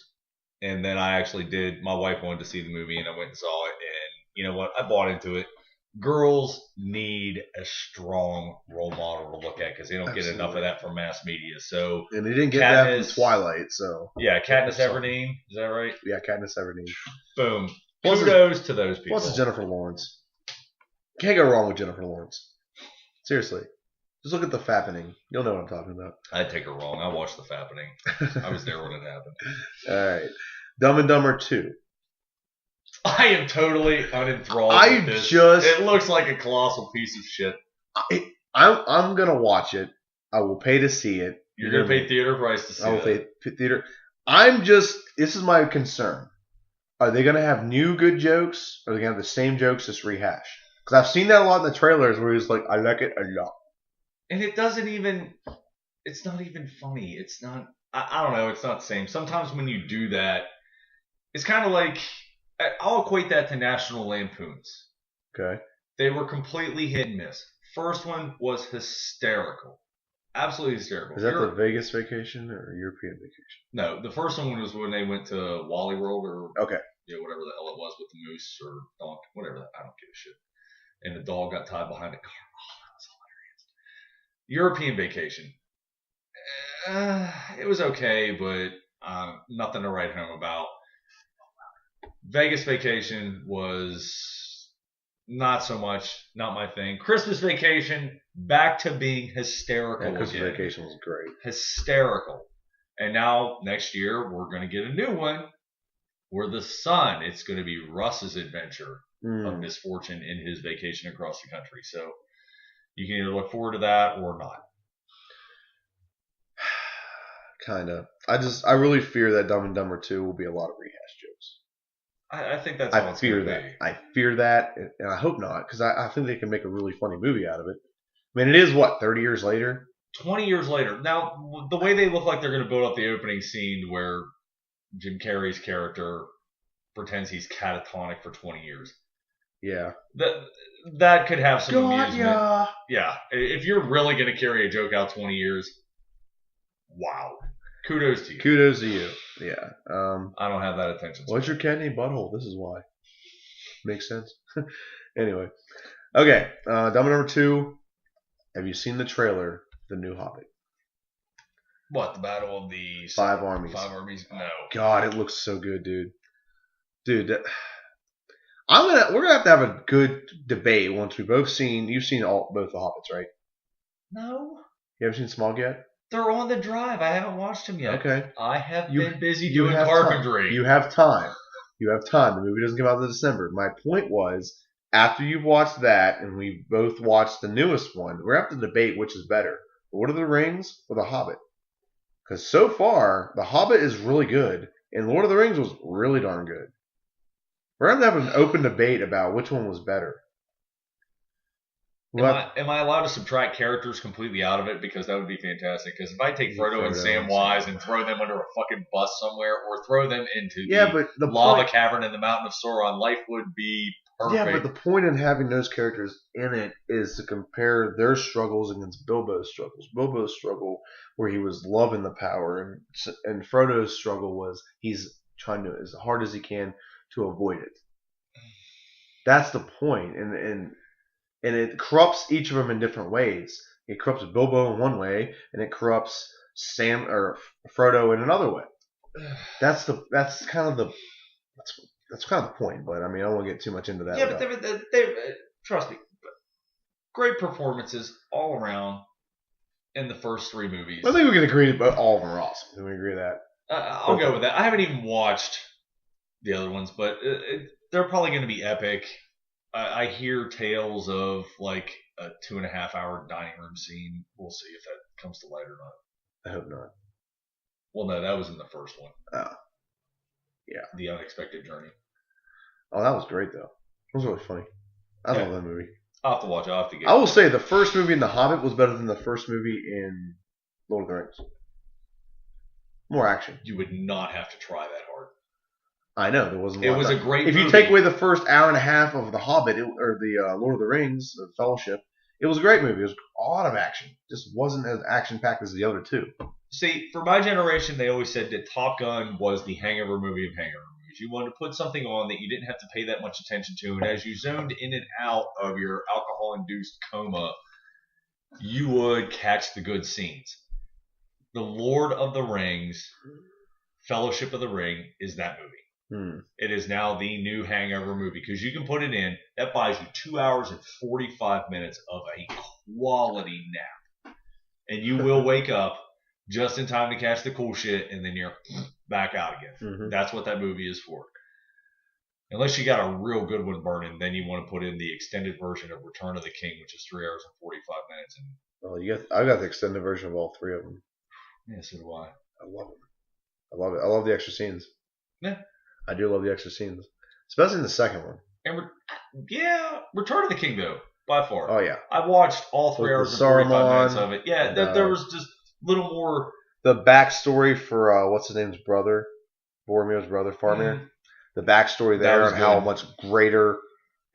and then I actually did. My wife wanted to see the movie, and I went and saw it. And you know what? I bought into it. Girls need a strong role model to look at because they don't get enough of
Absolutely.
that from mass media. So
And they didn't get that
Katniss-
from Twilight, so
yeah, Katniss Everdeen, is that right?
yeah, Katniss Everdeen.
Boom.
Plus
Kudos to those people.
Plus, it's Jennifer Lawrence. Can't go wrong with Jennifer Lawrence. Seriously, just look at the fappening. You'll know what I'm talking about.
I'd take her wrong. I watched the fappening. I was there when it happened.
All right, Dumb and Dumber 2.
I am totally unenthralled
I
with this.
just-
It looks like a colossal piece of shit.
I'm gonna watch it. I will pay to see it.
You're going to pay theater price to see
I will
that.
pay theater. This is my concern. Are they gonna have new good jokes, or are they gonna have the same jokes just rehashed? Because I've seen that a lot in the trailers where he's like, I like it a lot.
And it doesn't even, it's not even funny. It's not, I don't know, it's not the same. Sometimes when you do that, it's kind of like, I'll equate that to National Lampoons.
Okay.
They were completely hit and miss. First one was hysterical. Absolutely hysterical.
Is that the Vegas vacation or European vacation?
No, the first one was when they went to Wally World or
Okay.
yeah, whatever the hell it was with the moose or donkey, whatever. I don't give a shit. And the dog got tied behind a car. Oh, that was hilarious. European vacation. It was okay, but nothing to write home about. Vegas vacation was not so much, not my thing. Christmas vacation, back to being hysterical
Yeah, Christmas
again.
vacation was great.
Hysterical. And now next year we're going to get a new one where the son, it's going to be Russ's adventure of misfortune in his vacation across the country. So you can either look forward to that or not.
Kinda. I really fear that Dumb and Dumber 2 will be a lot of rehash jokes.
I think that's how
I
it's
fear
going to
that.
be.
I fear that, and I hope not, because I think they can make a really funny movie out of it. I mean, it is, 30 years later?
20 years later. Now, the way they look like they're going to build up the opening scene where Jim Carrey's character pretends he's catatonic for 20 years.
Yeah.
That could have some
God,
amusement.
yeah.
Yeah. If you're really going to carry a joke out 20 years, wow. Kudos to you.
Kudos to you. Yeah.
I don't have that attention.
What's your candy butthole? This is why. Makes sense. Anyway. Okay. Dumber number 2. Have you seen the trailer, The New Hobbit?
What, the Battle of the
5 Armies?
5 Armies? No.
God, it looks so good, dude. Dude, we're gonna have a good debate once we've both seen. You've seen both the Hobbits, right?
No.
You haven't seen Smaug yet?
They're on the drive. I haven't watched them yet.
Okay.
I have been busy doing
have
carpentry.
Time. You have time. You have time. The movie doesn't come out until December. My point was, after you've watched that, and we both watched the newest one, we're going to have to debate which is better, Lord of the Rings or The Hobbit. Because so far, The Hobbit is really good, and Lord of the Rings was really darn good. We're going to have an open debate about which one was better.
Am I allowed to subtract characters completely out of it? Because that would be fantastic. Because if I take Frodo and Samwise and throw them under a fucking bus somewhere, or throw them into the lava cavern in the Mountain of Sauron, life would be perfect.
Yeah, but the point in having those characters in it is to compare their struggles against Bilbo's struggles. Bilbo's struggle, where he was loving the power, and Frodo's struggle was he's trying to, as hard as he can, to avoid it. That's the point, and it corrupts each of them in different ways. It corrupts Bilbo in one way, and it corrupts Frodo in another way. That's kind of the point. But I mean, I don't want to get too much into that.
Yeah, but they trust me, great performances all around in the first 3 movies.
I think we can agree that all of them are awesome. Can we agree with that?
I'll go with that. I haven't even watched the other ones, but they're probably going to be epic. I hear tales of like a 2.5-hour dining room scene. We'll see if that comes to light or not.
I hope not.
Well, no, that was in the first one.
Oh. Yeah.
The Unexpected Journey.
Oh, that was great, though. It was really funny. I love that movie.
I'll have to watch it. I'll have to get
I will say the first movie in The Hobbit was better than the first movie in Lord of the Rings. More action.
You would not have to try that hard.
I know there wasn't.
It was a great movie.
If you take away the first hour and a half of The Hobbit or the Lord of the Rings, the Fellowship, it was a great movie. It was a lot of action. Just wasn't as action packed as the other two.
See, for my generation, they always said that Top Gun was the hangover movie of hangover movies. You wanted to put something on that you didn't have to pay that much attention to, and as you zoned in and out of your alcohol-induced coma, you would catch the good scenes. The Lord of the Rings, Fellowship of the Ring, is that movie. It is now the new hangover movie because you can put it in. That buys you 2 hours and 45 minutes of a quality nap. And you will wake up just in time to catch the cool shit, and then you're back out again. Mm-hmm. That's what that movie is for. Unless you got a real good one burning, then you want to put in the extended version of Return of the King, which is 3 hours and 45 minutes.
Well, I got the extended version of all 3 of them.
Yeah, so do I.
I love them. I love it. I love the extra scenes.
Yeah.
I do love the extra scenes, especially in the second one.
And Return of the King though, by far.
Oh yeah,
I watched all 3 hours and 45 minutes of it. Yeah, there was just a little more.
The backstory for what's his name's brother, Boromir's brother, Faramir. Mm-hmm. The backstory there and how much greater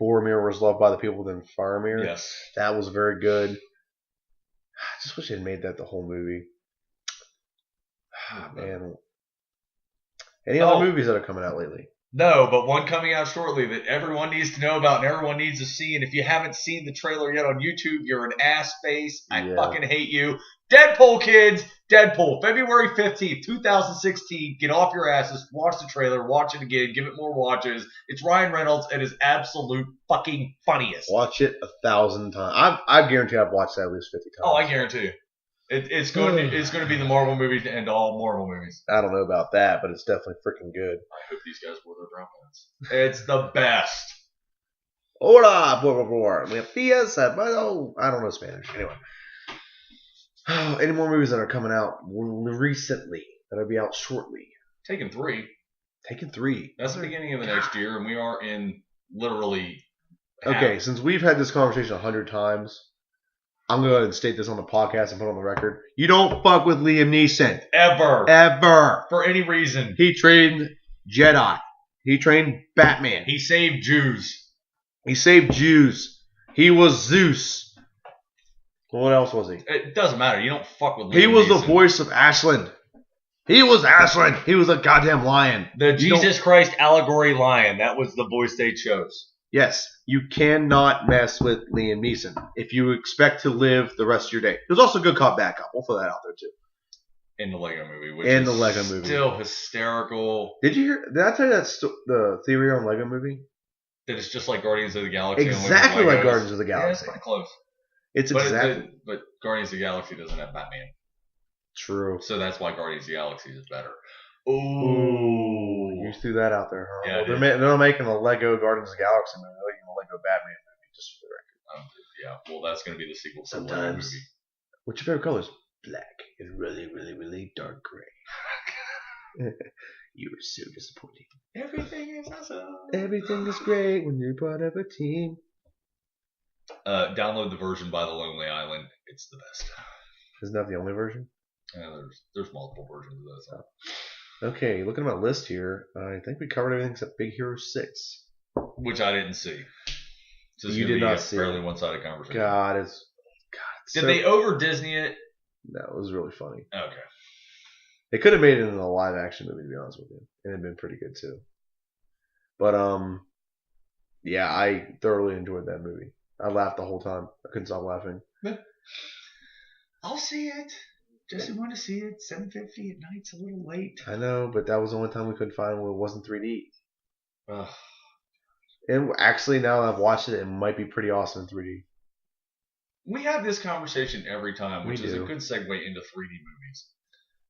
Boromir was loved by the people than Faramir.
Yes,
that was very good. I just wish they had made that the whole movie. Man. Any other movies that are coming out lately?
No, but one coming out shortly that everyone needs to know about and everyone needs to see. And if you haven't seen the trailer yet on YouTube, you're an ass face. I fucking hate you. Deadpool, kids. Deadpool. February 15th, 2016. Get off your asses. Watch the trailer. Watch it again. Give it more watches. It's Ryan Reynolds at his absolute fucking funniest.
Watch it 1,000 times. I guarantee I've watched that at least 50 times.
Oh, I guarantee you. It's going to be the Marvel movie to end all Marvel movies.
I don't know about that, but it's definitely freaking good.
I hope these guys wore their brown pants. It's the best.
Hola, por favor. I don't know Spanish. Anyway. Any more movies that are coming out recently that'll be out shortly?
Taken 3.
Taken 3.
That's the beginning of the next year, and we are in literally.
Okay, since we've had this conversation 100 times. I'm going to go ahead and state this on the podcast and put it on the record. You don't fuck with Liam Neeson. Ever.
For any reason.
He trained Jedi. He trained Batman.
He saved Jews.
He saved Jews. He was Zeus. What else was he?
It doesn't matter. You don't fuck with Liam
He was the
Neeson.
voice of Ashland. He was Ashland. He was a goddamn lion.
The
You don't-
Jesus Christ allegory lion. That was the voice they chose.
Yes, you cannot mess with Liam Neeson if you expect to live the rest of your day. There's also Good Cop, Bad Cop. We'll throw that out there too.
In the Lego movie. Which
In
is
the Lego movie.
Still hysterical.
Did you hear? Did I tell you the theory on Lego movie?
That it's just like Guardians of the Galaxy. only with
Exactly like
Legos.
Guardians of the
Yeah, it's
Galaxy.
pretty close.
It's
But,
exactly
but Guardians of the Galaxy doesn't have Batman.
true.
So that's why Guardians of the Galaxy is better.
Ooh, you threw that out there, huh?
Yeah, I
Well,
did.
they're not making a Lego Guardians of the Galaxy movie. They're making a Lego Batman movie, just for the record.
Yeah, well, that's going to be the sequel to the Lego
Sometimes.
movie.
What's your favorite colors? Black and really, really, really dark gray. You were so disappointing.
Everything is awesome.
Everything is great when you're part of a team.
Download the version by The Lonely Island. It's the best.
Isn't that the only version?
There's multiple versions of that song.
Okay, looking at my list here, I think we covered everything except Big Hero 6.
Which I didn't see. So it's
You
gonna
did
be
not
a
see
fairly
it.
one-sided conversation.
God, it's
Did
so-
they over Disney it?
No, it was really funny.
Okay.
They could have made it in a live action movie, to be honest with you, and it'd been pretty good too. But yeah, I thoroughly enjoyed that movie. I laughed the whole time. I couldn't stop laughing.
I'll see it. Jesse wanted to see it. 7:50 at night's a little late.
I know, but that was the only time we couldn't find when it wasn't 3D.
Ugh.
And actually, now that I've watched it, it might be pretty awesome in 3D.
We have this conversation every time, which
We
is a
do.
good segue into 3D movies,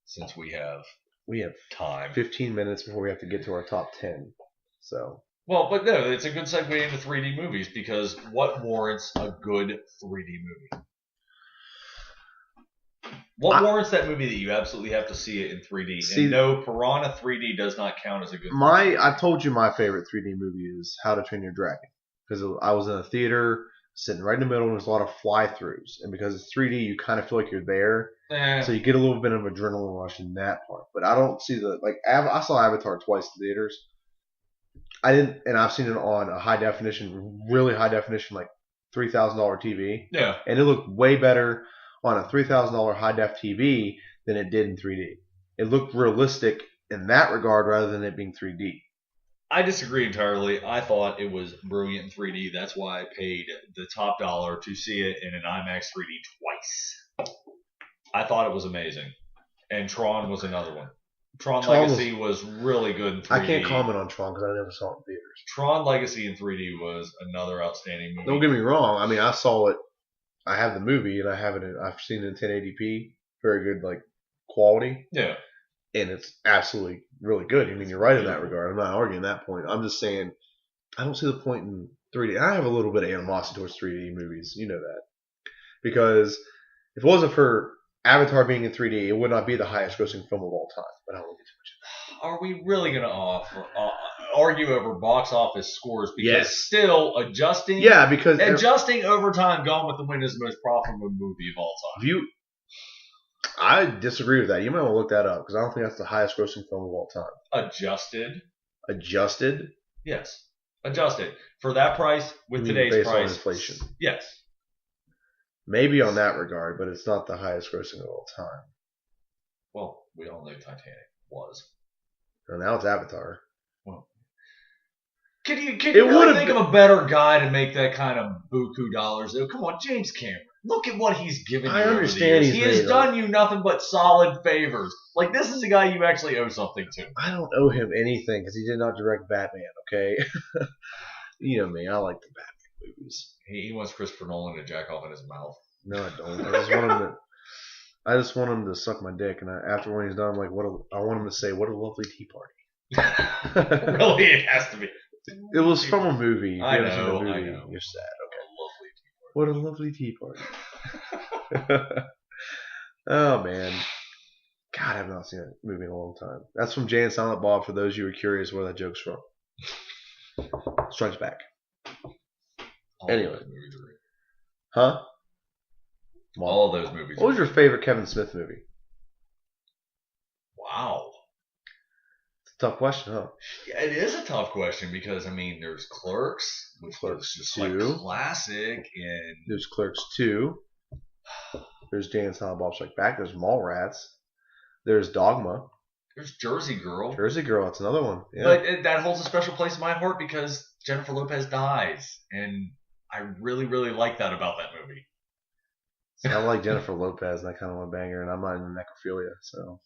since we have
We have
time.
15 minutes before we have to get to our top 10. So,
Well, but no, it's a good segue into 3D movies because what warrants a good 3D movie? What warrants that movie that you absolutely have to see it in 3D?
See-
And no, Piranha 3D does not count as a good
I told you my favorite 3D movie is How to Train Your Dragon. Because I was in a theater, sitting right in the middle, and there's a lot of fly-throughs. And because it's 3D, you kind of feel like you're there.
Eh,
So you get a little bit of adrenaline rush in that part. But I don't see I saw Avatar twice in theaters. I didn't, and I've seen it on a high definition, really high definition, like $3,000 TV.
yeah.
And it looked way better on a $3,000 high def TV than it did in 3D. It looked realistic in that regard rather than it being 3D.
I disagree entirely. I thought it was brilliant in 3D. That's why I paid the top dollar to see it in an IMAX 3D twice. I thought it was amazing. And Tron was another one. Tron
Tron
Legacy was really good in 3D.
I can't comment on Tron because I never saw it in theaters.
Tron Legacy in 3D was another outstanding movie.
Don't get me wrong. I mean, I saw it. I have the movie and I've seen it in 1080p, very good quality,
Yeah.
and it's absolutely really good. I mean, you're right in that regard. I'm not arguing that point. I'm just saying I don't see the point in 3D. I have a little bit of animosity towards 3D movies. You know that, because if it wasn't for Avatar being in 3D, it would not be the highest grossing film of all time. But I don't want to get too much.
Are we really going to argue over box office scores? Because
Yes.
still adjusting.
Yeah, because
Adjusting over time, Gone with the Wind is the most profitable movie of all time.
I disagree with that. You might want to look that up because I don't think that's the highest grossing film of all time.
Adjusted?
Adjusted?
Yes. Adjusted. For that price, with
You mean
today's
based on
price.
inflation?
Yes.
Maybe on that regard, but it's not the highest grossing of all time.
Well, we all know Titanic was.
And now it's Avatar.
Can you
It
really
would've
think of a better guy to make that kind of buku dollars? Though? Come on, James Cameron. Look at what he's given you
I
over the
understand
years.
he's
He has
made
done you nothing but solid favors. Like, this is a guy you actually owe something to.
I don't owe him anything because he did not direct Batman, okay? You know me, I like the Batman movies.
He wants Christopher Nolan to jack off in his mouth.
No, I don't. I just want him to suck my dick, and after when he's done, I'm like, I want him to say, "What a lovely tea party."
Really, it has to be.
It was from a movie. If
I
you haven't seen the
know, I
movie,
know.
You're sad.
A
What a lovely tea party. Oh, man. God, I have not seen that movie in a long time. That's from Jay and Silent Bob, for those of you who are curious where that joke's from. Strikes Back. Anyway.
Those movies are great.
Huh?
All those movies.
What was your favorite Kevin Smith movie?
Wow.
Tough question, huh?
Yeah, it is a tough question because there's Clerks, which
Clerks
was just
2.
like classic, and
There's Clerks 2. There's Jay and Silent Bob Strike Back. There's Mallrats. There's Dogma.
there's Jersey Girl.
Jersey Girl, that's another one. Yeah.
But that holds a special place in my heart because Jennifer Lopez dies, and I really, really like that about that movie.
I like Jennifer Lopez, and I kind of want to bang her, and I'm not into necrophilia, so.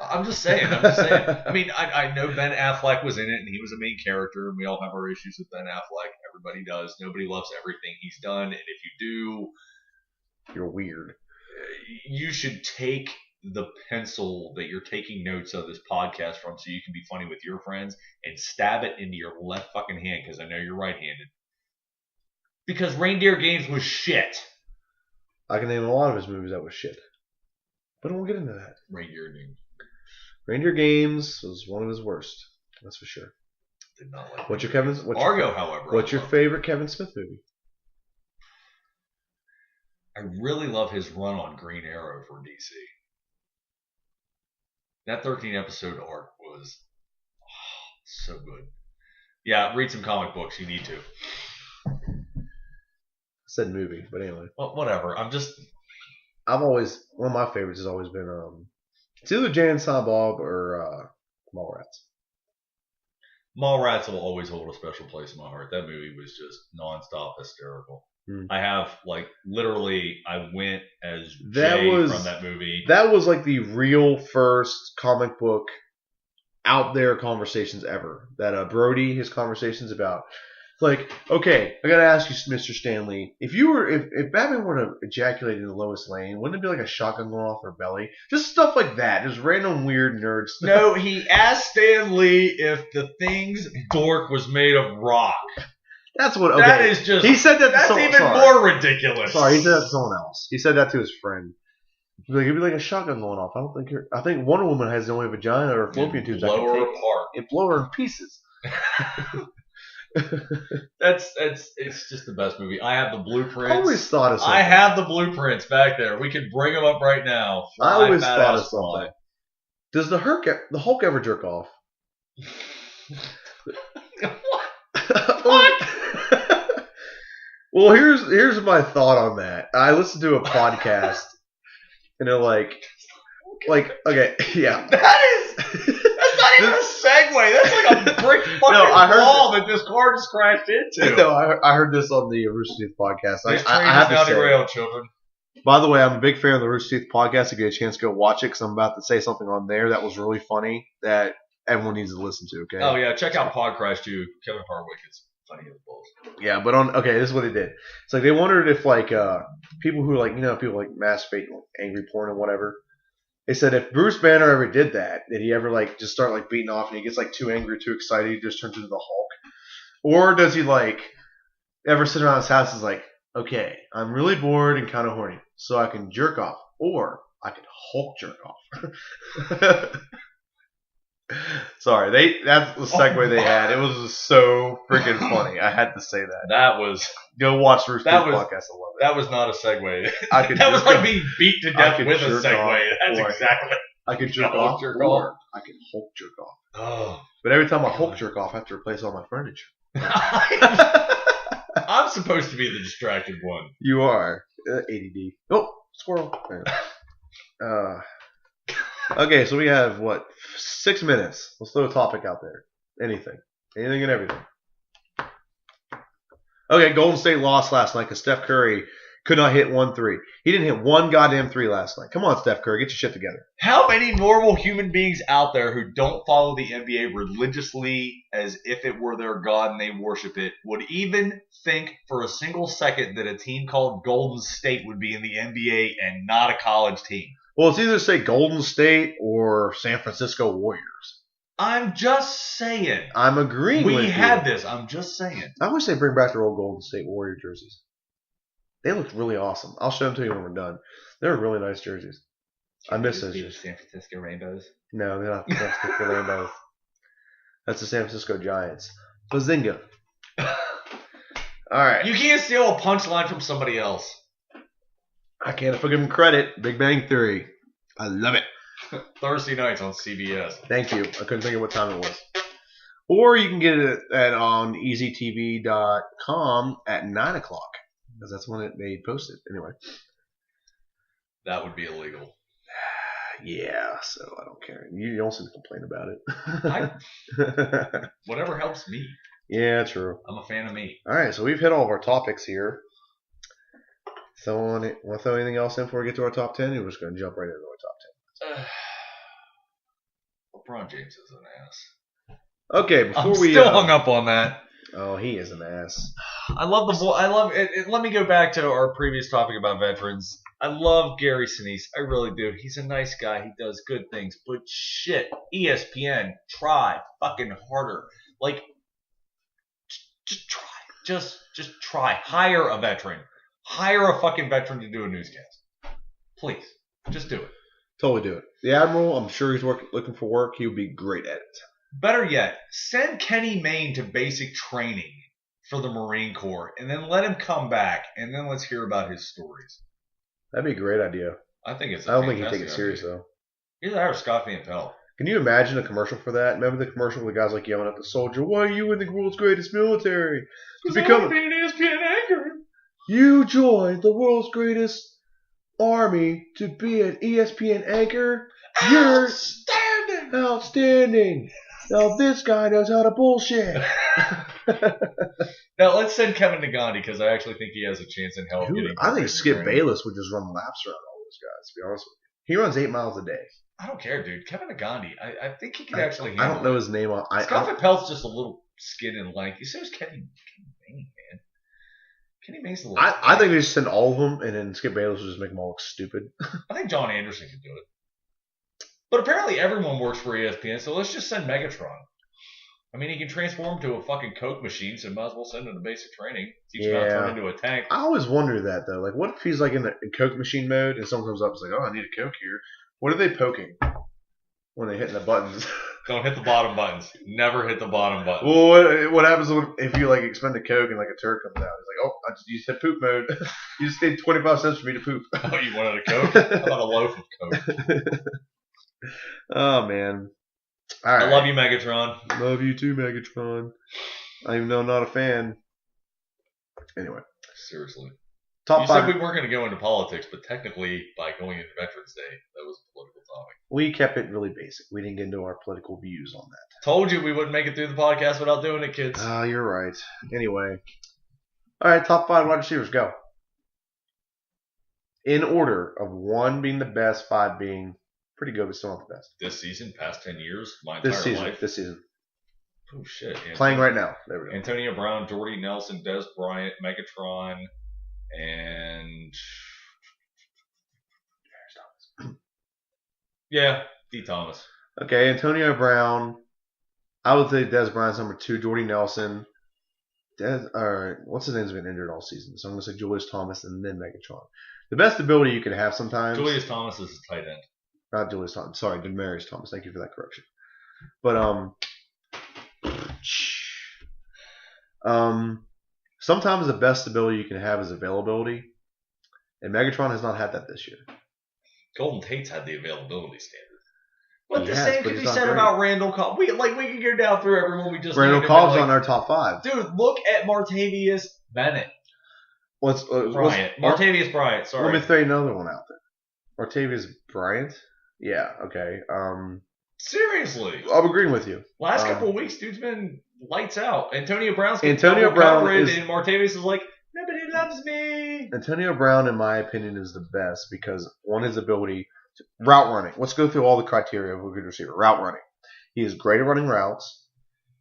I'm just saying. I know Ben Affleck was in it, and he was a main character, and we all have our issues with Ben Affleck. Everybody does. Nobody loves everything he's done, and if you do,
You're weird.
you should take the pencil that you're taking notes of this podcast from so you can be funny with your friends and stab it into your left fucking hand because I know you're right-handed. Because Reindeer Games was shit.
I can name a lot of his movies that was shit. But I won't get into that.
Reindeer Games.
Reindeer Games was one of his worst. That's for sure.
Did not like
What's your
Reindeer
Kevin?
Games. Argo, however.
What's your favorite Kevin Smith movie?
I really love his run on Green Arrow for DC. That 13-episode arc was so good. Yeah, read some comic books. You need to.
I said movie, but anyway.
Well, whatever.
One of my favorites has always been it's either Jay and Silent Bob or Mallrats.
Mallrats will always hold a special place in my heart. That movie was just nonstop hysterical. I have literally I went as Jay from that movie.
That was like the real first comic book out there conversations ever. That Brody, his conversations about like, okay, I gotta ask you, Mr. Stanley, if Batman were to ejaculate into Lois Lane, wouldn't it be like a shotgun going off her belly? Just stuff like that. Just random weird nerd stuff.
No, he asked Stan Lee if the thing's dork was made of rock.
That's what. Okay.
That is just.
He said that.
That's even more ridiculous.
Sorry, he said that to someone else. He said that to his friend. It'd be like a shotgun going off. I think Wonder Woman has the only vagina or fallopian tubes that can
blow her
take
apart.
and blow her in pieces.
It's just the best movie. I have the blueprints.
I always thought of something.
I have the blueprints back there. We can bring them up right now.
I always thought of something. Does the Hulk ever jerk off?
What?
Well, here's my thought on that. I listened to a podcast, and they're like, okay, yeah.
That's not even a segue. That's like a brick fucking wall that this car just crashed into.
No, I heard this on the Rooster Teeth podcast.
This
I
train
have
is now
to say,
derailed, children.
by the way, I'm a big fan of the Rooster Teeth podcast. If you get a chance to go watch it, because I'm about to say something on there that was really funny that everyone needs to listen to. Okay.
Oh yeah, check out Podcrash too. Kevin Hardwick is funny as balls.
Yeah, but this is what they did. It's like they wondered if people who people like masturbate angry porn and whatever. They said if Bruce Banner ever did that, did he ever just start beating off and he gets too angry, too excited, he just turns into the Hulk? Or does he ever sit around his house and is like, okay, I'm really bored and kind of horny, so I can jerk off, or I can Hulk jerk off. Sorry, that's the segue they had. It was just so freaking funny. I had to say that.
That was
go watch the Rooster Teeth podcast. I love it.
That was not a segue.
That
was like being beat to death with a segue. That's
or
exactly.
I could jerk off, or I could Hulk jerk off.
Oh.
But every time I Hulk jerk off, I have to replace all my furniture.
I'm supposed to be the distracted one.
You are. ADD. Oh, squirrel. Okay, so we have, 6 minutes. Let's throw a topic out there. Anything and everything. Okay, Golden State lost last night because Steph Curry could not hit 1 3. He didn't hit one goddamn 3 last night. Come on, Steph Curry, get your shit together.
How many normal human beings out there who don't follow the NBA religiously as if it were their god and they worship it would even think for a single second that a team called Golden State would be in the NBA and not a college team?
Well, it's either say Golden State or San Francisco Warriors.
I'm just saying.
I'm agreeing with you.
We had this. I'm just saying.
I wish they bring back their old Golden State Warrior jerseys. They looked really awesome. I'll show them to you when we're done. They're really nice jerseys. I miss those jerseys.
San Francisco Rainbows?
No, they're not the San Francisco Rainbows. That's the San Francisco Giants. Bazinga. All right.
You can't steal a punchline from somebody else.
I can't if I give him credit. Big Bang Theory. I love it.
Thursday nights on CBS.
Thank you. I couldn't think of what time it was. Or you can get it on easytv.com at 9 o'clock. Because that's when they post it. Anyway.
That would be illegal.
Yeah, so I don't care. You don't seem to complain about it.
Whatever helps me.
Yeah, true.
I'm a fan of me.
All right, so we've hit all of our topics here. Want to throw anything else in before we get to our top 10? We're just going to jump right into our top
10. LeBron James is an ass.
10. Okay, before
I'm
we
still hung up on that.
Oh, he is an ass.
I love it. Let me go back to our previous topic about veterans. I love Gary Sinise. I really do. He's a nice guy. He does good things. But shit, ESPN, try fucking harder. Like, just try. Just try. Hire a veteran. Hire a fucking veteran to do a newscast. Please. Just do it.
Totally do it. The Admiral, I'm sure he's looking for work. He would be great at it.
Better yet, send Kenny Mayne to basic training for the Marine Corps, and then let him come back, and then let's hear about his stories.
That'd be a great idea.
I think it's.
I don't think he'd take it serious though.
Either that or Scott Van Pelt.
Can you imagine a commercial for that? Remember the commercial where the guy's like yelling at the soldier, "Why are you in the world's greatest military? To become
an ESPN anchor.
You joined the world's greatest army to be an ESPN anchor. You're outstanding. Now this guy knows how to bullshit."
Now let's send Kevin Nagandi because I actually think he has a chance in hell.
I think Skip Bayless would just run laps around all those guys. To be honest with you, he runs 8 miles a day.
I don't care, dude. Kevin Nagandi, I think he could actually.
I don't know his name.
Scott Van Pelt's just a little skin and lanky. So is Kenny Mayne, man. Kenny Mayne's a little.
I think they just send all of them, and then Skip Bayless will just make them all look stupid.
I think John Anderson could do it. But apparently everyone works for ESPN, so let's just send Megatron. I mean, he can transform to a fucking Coke machine, so might as well send him to basic training. Teach him how to turn into a tank.
I always wonder that, though. Like, what if he's, like, in Coke machine mode, and someone comes up and is like, "Oh, I need a Coke here." What are they poking when they're hitting the buttons?
Don't hit the bottom buttons. Never hit the bottom buttons.
Well, what happens if you, like, expend a Coke and, like, a turd comes out? It's like, "Oh, you just hit poop mode. You just paid 25 cents for me to poop."
Oh, you wanted a Coke? How about a loaf of Coke?
Oh, man. All right.
I love you, Megatron.
Love you too, Megatron. Even though I'm not a fan. Anyway.
Seriously.
Top
you
5.
said we weren't going to go into politics, but technically, by going into Veterans Day, that was a political topic.
We kept it really basic. We didn't get into our political views on that.
Told you we wouldn't make it through the podcast without doing it, kids.
You're right. Anyway. All right, top 5 wide receivers, go. In order of 1 being the best, 5 being pretty good, but still not the best.
This season, past 10 years, my entire life.
This season.
Oh, shit.
Playing right now. There we go.
Antonio Brown, Jordy Nelson, Des Bryant, Megatron, and... Yeah, D. Thomas.
Okay, Antonio Brown. I would say Des Bryant's number 2. Jordy Nelson. What's his name's been injured all season? So I'm going to say Julius Thomas and then Megatron. The best ability you can have sometimes.
Julius Thomas is a tight end.
Not Julius Thomas. Sorry, Demaryius Thomas. Thank you for that correction. But sometimes the best ability you can have is availability, and Megatron has not had that this year.
Golden Tate's had the availability standard. But
He
the
has,
same
but
could
he's
be
not
said
great.
about Randall Cobb. We can go down through everyone we just
Randall
named.
Cobb's on our top 5.
Dude, look at Martavius Bennett. Martavius Bryant, sorry.
Let me throw another one out there. Martavius Bryant? Yeah, okay.
Seriously.
I'm agreeing with you.
Last couple of weeks, dude's been lights out. Antonio Brown's
and
Martavius is like, nobody loves me.
Antonio Brown, in my opinion, is the best because, one, his ability to route running. Let's go through all the criteria of a good receiver. Route running. He is great at running routes.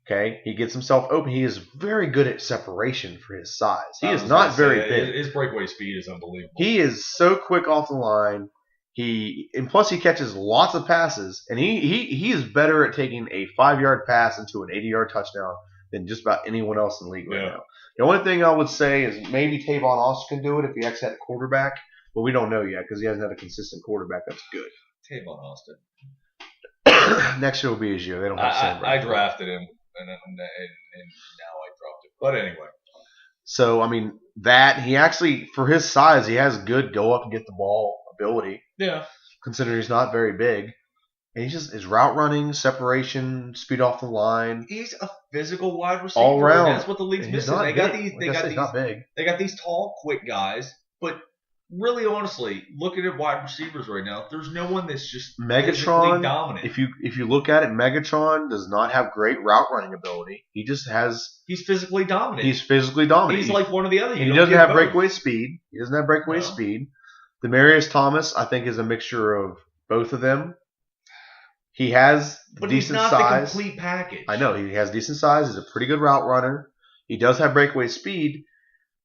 Okay, he gets himself open. He is very good at separation for his size. He is not very big.
His breakaway speed is unbelievable.
He is so quick off the line. Plus he catches lots of passes, and he is better at taking a 5-yard pass into an 80-yard touchdown than just about anyone else in the league right now. The only thing I would say is maybe Tavon Austin can do it if he actually had a quarterback, but we don't know yet because he hasn't had a consistent quarterback that's good.
Tavon Austin.
Next year will be his year. They don't have Sam.
I drafted him, and now I dropped him. But anyway.
So, I mean, he actually, for his size, he has good go up and get the ball ability.
Yeah.
Considering he's not very big. And he's just his route running, separation, speed off the line,
He's a physical wide receiver.
all around.
And that's what the league's
And he's
missing.
not
They got
big.
these.
Like
They
I
got
said,
these.
he's not big.
They got these tall, quick guys, but really, honestly, looking at wide receivers right now, there's no one that's just physically
Megatron,
dominant.
if you look at it, Megatron does not have great route running ability. He just has
He's physically dominant.
he's physically dominant.
He's like one or the other.
he
You don't
doesn't
get
have
both.
breakaway speed. He doesn't have breakaway
No.
speed. Demarius Thomas, I think, is a mixture of both of them. He has
But he's
decent
not
size.
the complete package.
I know he has decent size. He's a pretty good route runner. He does have breakaway speed,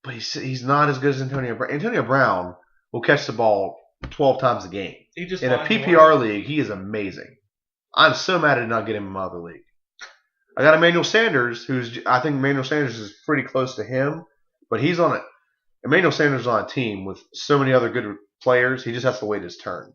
but he's not as good as Antonio Brown. Antonio Brown will catch the ball 12 times a game.
He just
In a
finds
PPR
way.
league, he is amazing. I'm so mad at not getting him in my other league. I got Emmanuel Sanders, I think Emmanuel Sanders is pretty close to him, but he's on it. Emmanuel Sanders is on a team with so many other good players. He just has to wait his turn.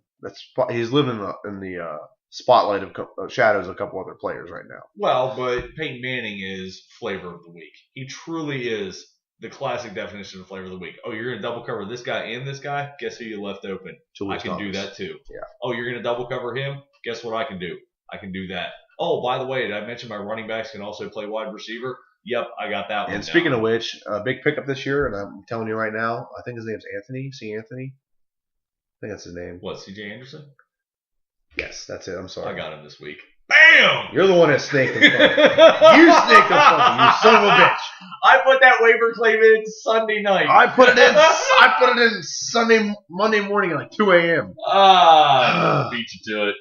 He's living in the spotlight of shadows of a couple other players right now.
Well, but Peyton Manning is flavor of the week. He truly is the classic definition of flavor of the week. Oh, you're going to double cover this guy and this guy? Guess who you left open?
Julius
I can do
Thomas.
that too.
Yeah.
Oh, you're going to double cover him? Guess what I can do? I can do that. Oh, by the way, did I mention my running backs can also play wide receiver? Yep, I got that one.
And speaking of which, a big pickup this year, and I'm telling you right now, I think his name's Anthony. C. Anthony. I think that's his name.
What, C.J. Anderson?
Yes, that's it. I'm sorry.
I got him this week. Bam!
You're the one that snaked him. You snaked him, you son of a bitch.
I put that waiver claim in Sunday night.
I put it in Monday morning at like 2 a.m.
Beat you to it.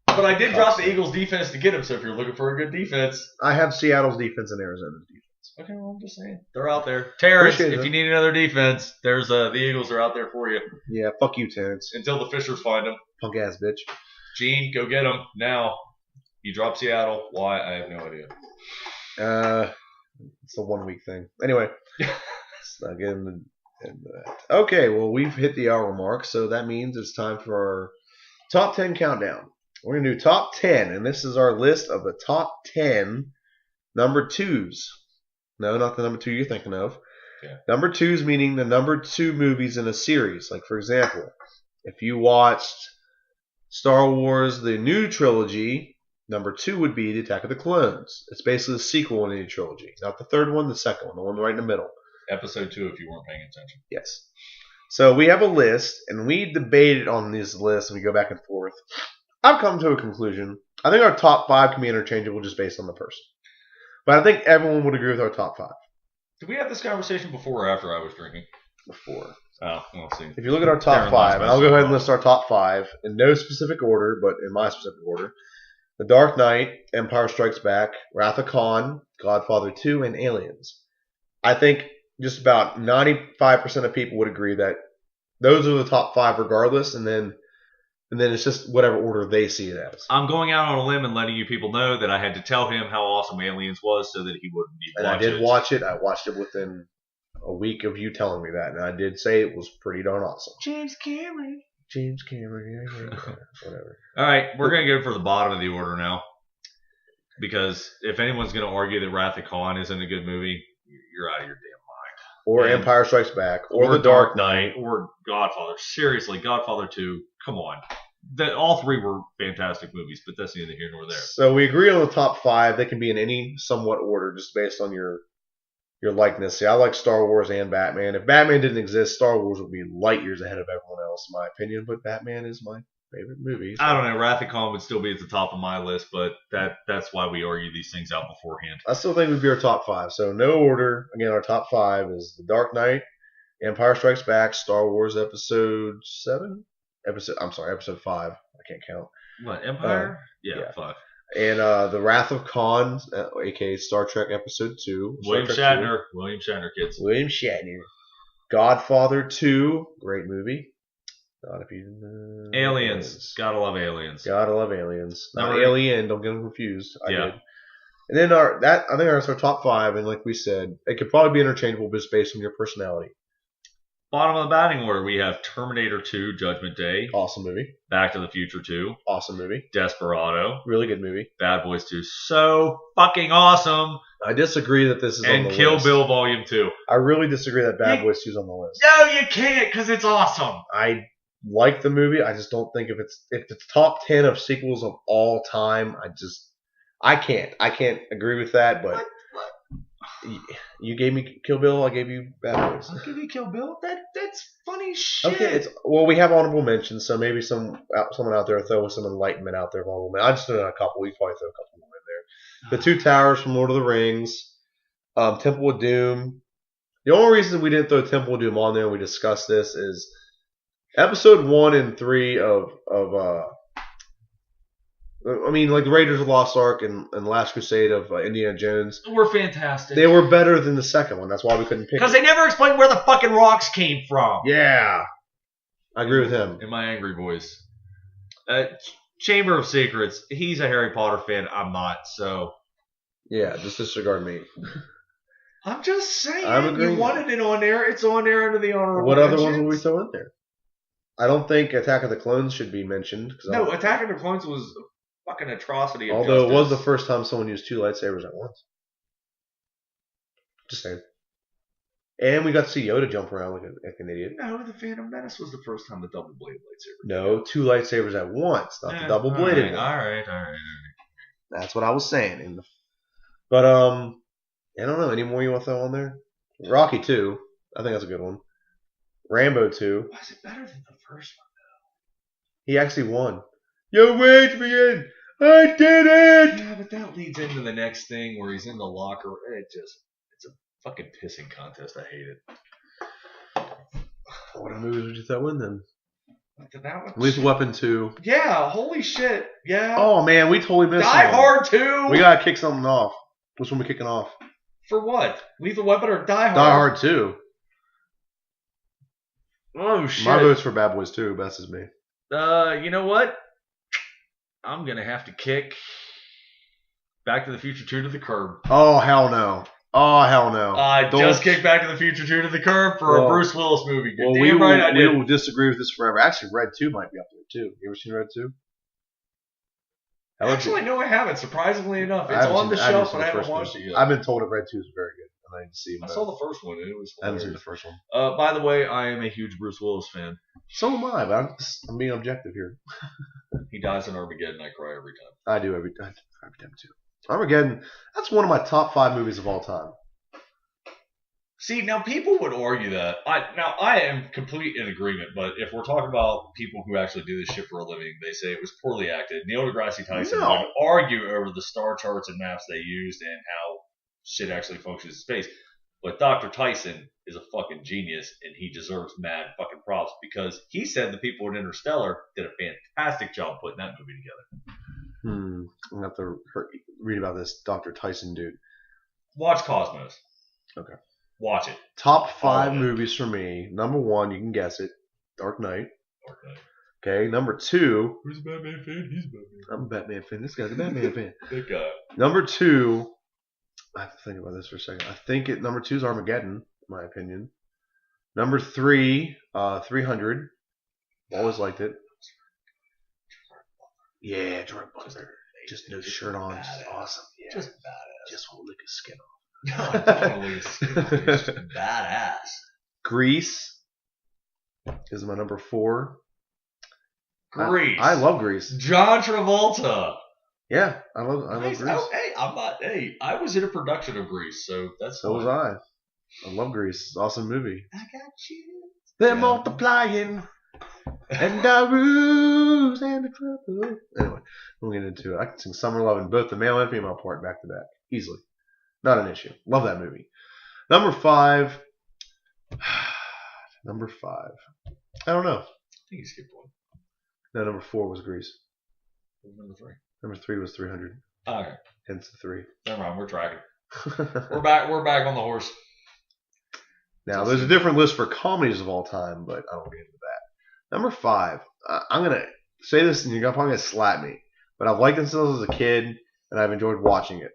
But I did drop the Eagles defense to get him, so if you're looking for a good defense.
I have Seattle's defense and Arizona's defense.
Okay, well, I'm just saying. They're out there. Terrence,
Appreciate
if
it.
you need another defense, there's the Eagles are out there for you.
Yeah, fuck you, Terrence.
Until the Fishers find them.
Punk ass bitch.
Gene, go get them now. You drop Seattle. Why? I have no idea.
It's a 1 week thing. Anyway, let's not get into that. Okay, well, we've hit the hour mark, so that means it's time for our top 10 countdown. We're going to do top 10, and this is our list of the top 10 number twos. No, not the number two you're thinking of.
Yeah.
Number twos meaning the number two movies in a series. Like, for example, if you watched Star Wars, the new trilogy, number two would be The Attack of the Clones. It's basically the sequel in any trilogy. Not the third one, the second one, the one right in the middle.
Episode 2, if you weren't paying attention.
Yes. So we have a list, and we debated on this list, and we go back and forth. I've come to a conclusion. I think our top 5 can be interchangeable just based on the person. But I think everyone would agree with our top 5.
Did we have this conversation before or after I was drinking?
Before.
Oh, we'll see.
If you look at our top
Therein lies
5,
my
and I'll go ahead and
secret.
list our top 5 in no specific order, but in my specific order. The Dark Knight, Empire Strikes Back, Wrath of Khan, Godfather 2, and Aliens. I think just about 95% of people would agree that those are the top 5 regardless, and then it's just whatever order they see it as.
I'm going out on a limb and letting you people know that I had to tell him how awesome Aliens was so that he wouldn't need to
And I
watch
did
it.
watch it. I watched it within a week of you telling me that, and I did say it was pretty darn awesome.
James Cameron.
James Cameron, yeah, whatever.
All right, we're going to go for the bottom of the order now. Because if anyone's going to argue that Wrath of Khan isn't a good movie, you're out of your damn mind.
Or
Yeah.
Empire Strikes Back, or The Dark Knight.
or Godfather. Seriously, Godfather 2, come on. All three were fantastic movies, but that's neither here nor there.
So we agree on the top 5. They can be in any somewhat order, just based on your likeness. See, I like Star Wars and Batman. If Batman didn't exist, Star Wars would be light years ahead of everyone else, in my opinion. But Batman is my favorite movie.
I don't know. Wrath of Khan would still be at the top of my list, but that's why we argue these things out beforehand.
I still think we'd be our top 5. So no order. Again, our top 5 is The Dark Knight, Empire Strikes Back, Star Wars Episode 7. Episode 5. I can't count.
What, Empire?
yeah.
5.
And The Wrath of Khan, aka Star Trek Episode 2.
William
Star Trek 2.
Shatner. William Shatner, kids.
William Shatner. Godfather 2. Great movie. Not if you didn't know.
Aliens. Gotta love Aliens.
Gotta love Aliens. Not
Number-
Alien. Don't get them confused. I
Yeah.
did. And then I think that's our top 5. And like we said, it could probably be interchangeable just based on your personality.
Bottom of the batting order, we have Terminator 2, Judgment Day,
Awesome movie.
Back to the Future 2,
Awesome movie.
Desperado,
Really good movie.
Bad Boys 2, so fucking awesome,
I disagree that this is on
and
the
Kill
list.
Bill Volume 2.
I really disagree that Bad
You-
Boys 2 is on the list.
No, you can't, because it's awesome.
I like the movie. I just don't think if it's top 10 of sequels of all time, I can't agree with that. But you gave me Kill Bill, I gave you Bad Boys.
I'll give you Kill Bill. That's funny shit.
Okay, we have honorable mentions, so maybe someone out there throw some enlightenment out there of honorable mentions. I just threw in a couple. We probably throw a couple more in there. The Two Towers from Lord of the Rings, Temple of Doom. The only reason we didn't throw Temple of Doom on there and we discussed this is episode 1 and 3 of like the Raiders of the Lost Ark and Last Crusade of Indiana Jones.
We're fantastic.
They were better than the second one. That's why we couldn't pick
Because they never explained where the fucking rocks came from.
Yeah. I agree with him.
In my angry voice. Chamber of Secrets. He's a Harry Potter fan. I'm not, so.
Yeah, just disregard me.
I'm just saying.
I'm agreeing.
You wanted it on there. It's on there under the honorable
What other ones
mentions.
would we throw in there? I don't think Attack of the Clones should be mentioned.
No, Attack of the Clones was a fucking atrocity of
although
justice.
it was the first time someone used 2 lightsabers at once. Just saying. And we got to see Yoda jump around like an idiot.
No, the Phantom Menace was the first time the double-bladed lightsaber.
No, 2 lightsabers at once, not the double-bladed one.
All right.
That's what I was saying. But I don't know. Any more you want to throw on there? Rocky 2. I think that's a good one. Rambo 2.
Why is it better than the first one?
He actually won. Yo, Adrian! I did it!
Yeah, but that leads into the next thing where he's in the locker. It's a fucking pissing contest. I hate it.
What movies would you throw in then?
That one,
Lethal Weapon 2.
yeah, holy shit. Yeah.
Oh man, we totally missed
Die
one.
Hard 2.
We gotta kick something off. Which one we kicking off?
For what? Lethal Weapon or Die Hard?
Die Hard 2.
Oh shit.
My vote's for Bad Boys 2, but that's just me.
You know what? I'm gonna have to kick Back to the Future 2 to the curb.
Oh hell no. Oh hell no.
I
Don't-
just kicked Back to the Future 2 to the curb for a
Well-
Bruce Willis movie. You're
Well,
damn
we
right I did.
will disagree with this forever. Actually, Red 2 might be up there too. You ever seen Red 2?
Actually, no, I haven't. Surprisingly enough,
I
it's
haven't
on the
seen- I haven't
shelf,
seen
and I
the
haven't
first one.
watched it yet.
I've been told that Red 2 is very good, and I didn't see it.
I saw the first one, and it was
I haven't seen
hilarious.
the first one.
By the way, I am a huge Bruce Willis fan.
So am I, but I'm being objective here.
He dies in Armageddon. I cry every time.
I do every time too. Armageddon, that's one of my top 5 movies of all time.
See, now people would argue that. I am complete in agreement, but if we're talking about people who actually do this shit for a living, they say it was poorly acted. Neil deGrasse Tyson
No.
would argue over the star charts and maps they used and how shit actually functions in space. But Dr. Tyson is a fucking genius, and he deserves mad fucking props because he said the people in Interstellar did a fantastic job putting that movie together.
I'm gonna have to read about this Dr. Tyson dude.
Watch Cosmos.
Okay.
Watch it.
Top 5
Oh, yeah.
movies for me. Number 1, you can guess it, Dark Knight.
Okay.
Okay, number 2,
Who's a Batman fan? He's a Batman.
I'm a Batman fan. This guy's a Batman fan.
That guy.
Number 2, I have to think about this for a second. I think number 2 is Armageddon, in my opinion. Number 3, 300. Always liked it. Yeah, Gerard Butler. Just no shirt on. Just awesome. Yeah.
Just badass.
Just won't lick his skin off.
No, I don't want to He's just badass.
Grease is my number 4.
Grease.
I love Grease.
John Travolta.
Yeah, I love
Nice.
Grease.
Oh, hey, I'm not. Hey, I was in a production of Grease, so that's.
So was
fine.
I love Grease. It's an awesome movie.
I got you.
They're
Yeah.
multiplying. And the rules and the trouble. Anyway, we'll get into it. I can sing Summer Love in both the male and female part back to back. Easily. Not an issue. Love that movie. Number 5. Number 5. I don't know.
I think you skipped one.
No, number 4 was Grease.
What was number 3?
Number 3 was 300.
All right.
Hence the 3.
Never mind. We're tracking. We're back. We're back on the horse.
Now, there's a different list for comedies of all time, but I won't get into that. Number 5. I'm going to say this, and you're probably going to slap me, but I've liked it since I was a kid, and I've enjoyed watching it.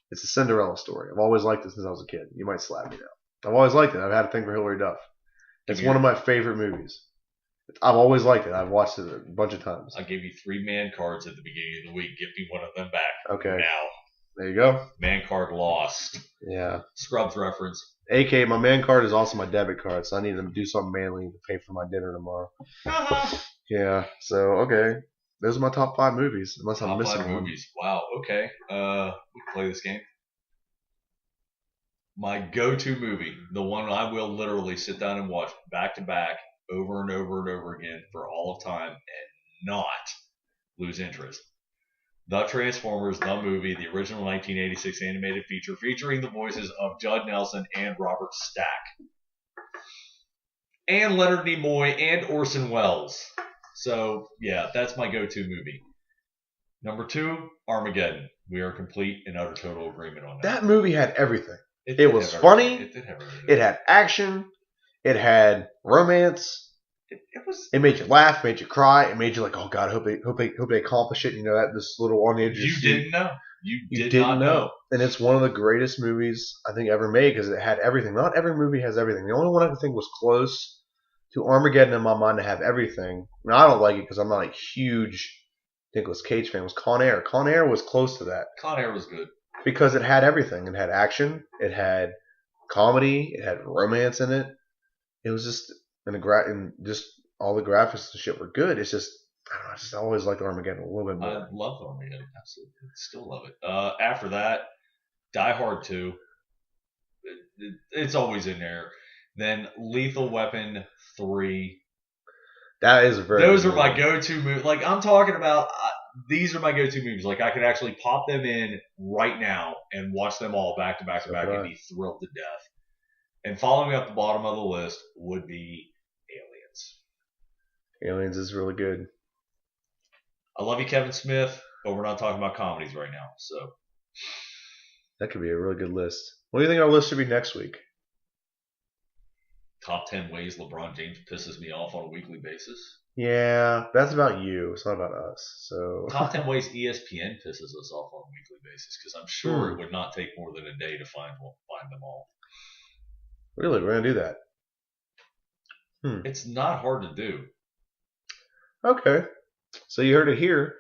It's a Cinderella story. I've always liked it since I was a kid. You might slap me now. I've always liked it. I've had a thing for Hilary Duff. It's one of my favorite movies. I've always liked it. I've watched it a bunch of times.
I gave you 3 man cards at the beginning of the week. Give me one of them back.
Okay.
Now.
There you go.
Man card lost.
Yeah.
Scrubs reference.
AK, my man card is also my debit card, so I need to do something manly to pay for my dinner tomorrow. Yeah. So okay, those are my top 5 movies. Unless I'm
Top
missing
5
one.
movies. Wow. Okay. We can play this game. My go-to movie, the one I will literally sit down and watch back to back, over and over and over again for all of time, and not lose interest. The Transformers, the movie, the original 1986 animated feature featuring the voices of Judd Nelson and Robert Stack. And Leonard Nimoy and Orson Welles. So, yeah, that's my go-to movie. Number 2, Armageddon. We are in complete and utter total agreement on that.
That movie had everything.
It
It was funny.
It did have everything.
It had action. It had romance.
It was.
It made you laugh, made you cry. It made you like, oh god, hope they accomplish it. You know that this little on the edge.
You didn't know. You
didn't
not know.
And it's one of the greatest movies I think ever made because it had everything. Not every movie has everything. The only one I think was close to Armageddon in my mind to have everything. I mean, I don't like it because I'm not a huge Nicolas Cage fan. Was Con Air. Con Air was close to that
Con Air was good.
because it had everything. It had action. It had comedy. It had romance in it. It was just and just all the graphics and shit were good. It's just I don't know. I just always liked Armageddon a little bit more.
I loved Armageddon. Absolutely. Still love it. After that, Die Hard 2. It's always in there. Then Lethal Weapon 3.
That is a very.
Those
good
are my
movie.
go-to movies. Like I'm talking about, these are my go-to movies. Like I could actually pop them in right now and watch them all back to back to back and be thrilled to death. And following up the bottom of the list would be Aliens.
Aliens is really good.
I love you, Kevin Smith, but we're not talking about comedies right now. So
That could be a really good list. What do you think our list should be next week?
top 10 ways LeBron James pisses me off on a weekly basis.
Yeah, that's about you. It's not about us. So
Top 10 ways ESPN pisses us off on a weekly basis, because I'm sure it would not take more than a day to find them all.
Really, we're gonna do that.
It's not hard to do.
Okay, so you heard it here.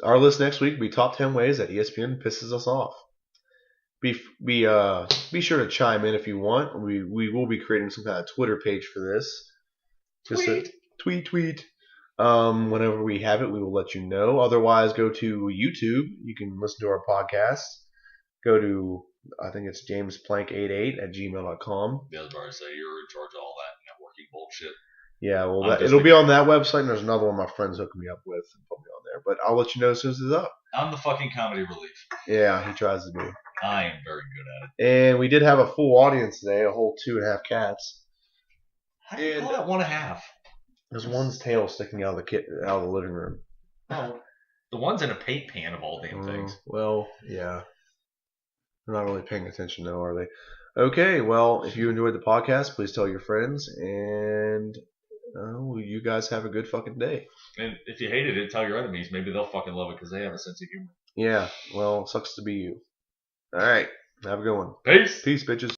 Our list next week will be top 10 ways that ESPN pisses us off. Be sure to chime in if you want. We will be creating some kind of Twitter page for this. Tweet. Whenever we have it, we will let you know. Otherwise, go to YouTube. You can listen to our podcast. Go to, I think it's jamesplank88@gmail.com.
Yeah, I was about to say, you're in charge of all that networking bullshit.
Yeah, well, it'll be on that website, and there's another one my friends hooked me up with and put me on there. But I'll let you know as soon as it's up.
I'm the fucking comedy relief.
Yeah, he tries to be.
I am very good at it.
And we did have a full audience today, a whole 2.5 cats.
How do you call that 1.5?
There's one's tail sticking out of the living room.
Oh, the one's in a paint pan of all damn things.
Well, yeah. They're not really paying attention though, are they? Okay, well, if you enjoyed the podcast, please tell your friends, and you guys have a good fucking day.
And if you hated it, tell your enemies. Maybe they'll fucking love it because they have a sense of humor.
Yeah, well, sucks to be you. All right, have a good one.
Peace.
Peace, bitches.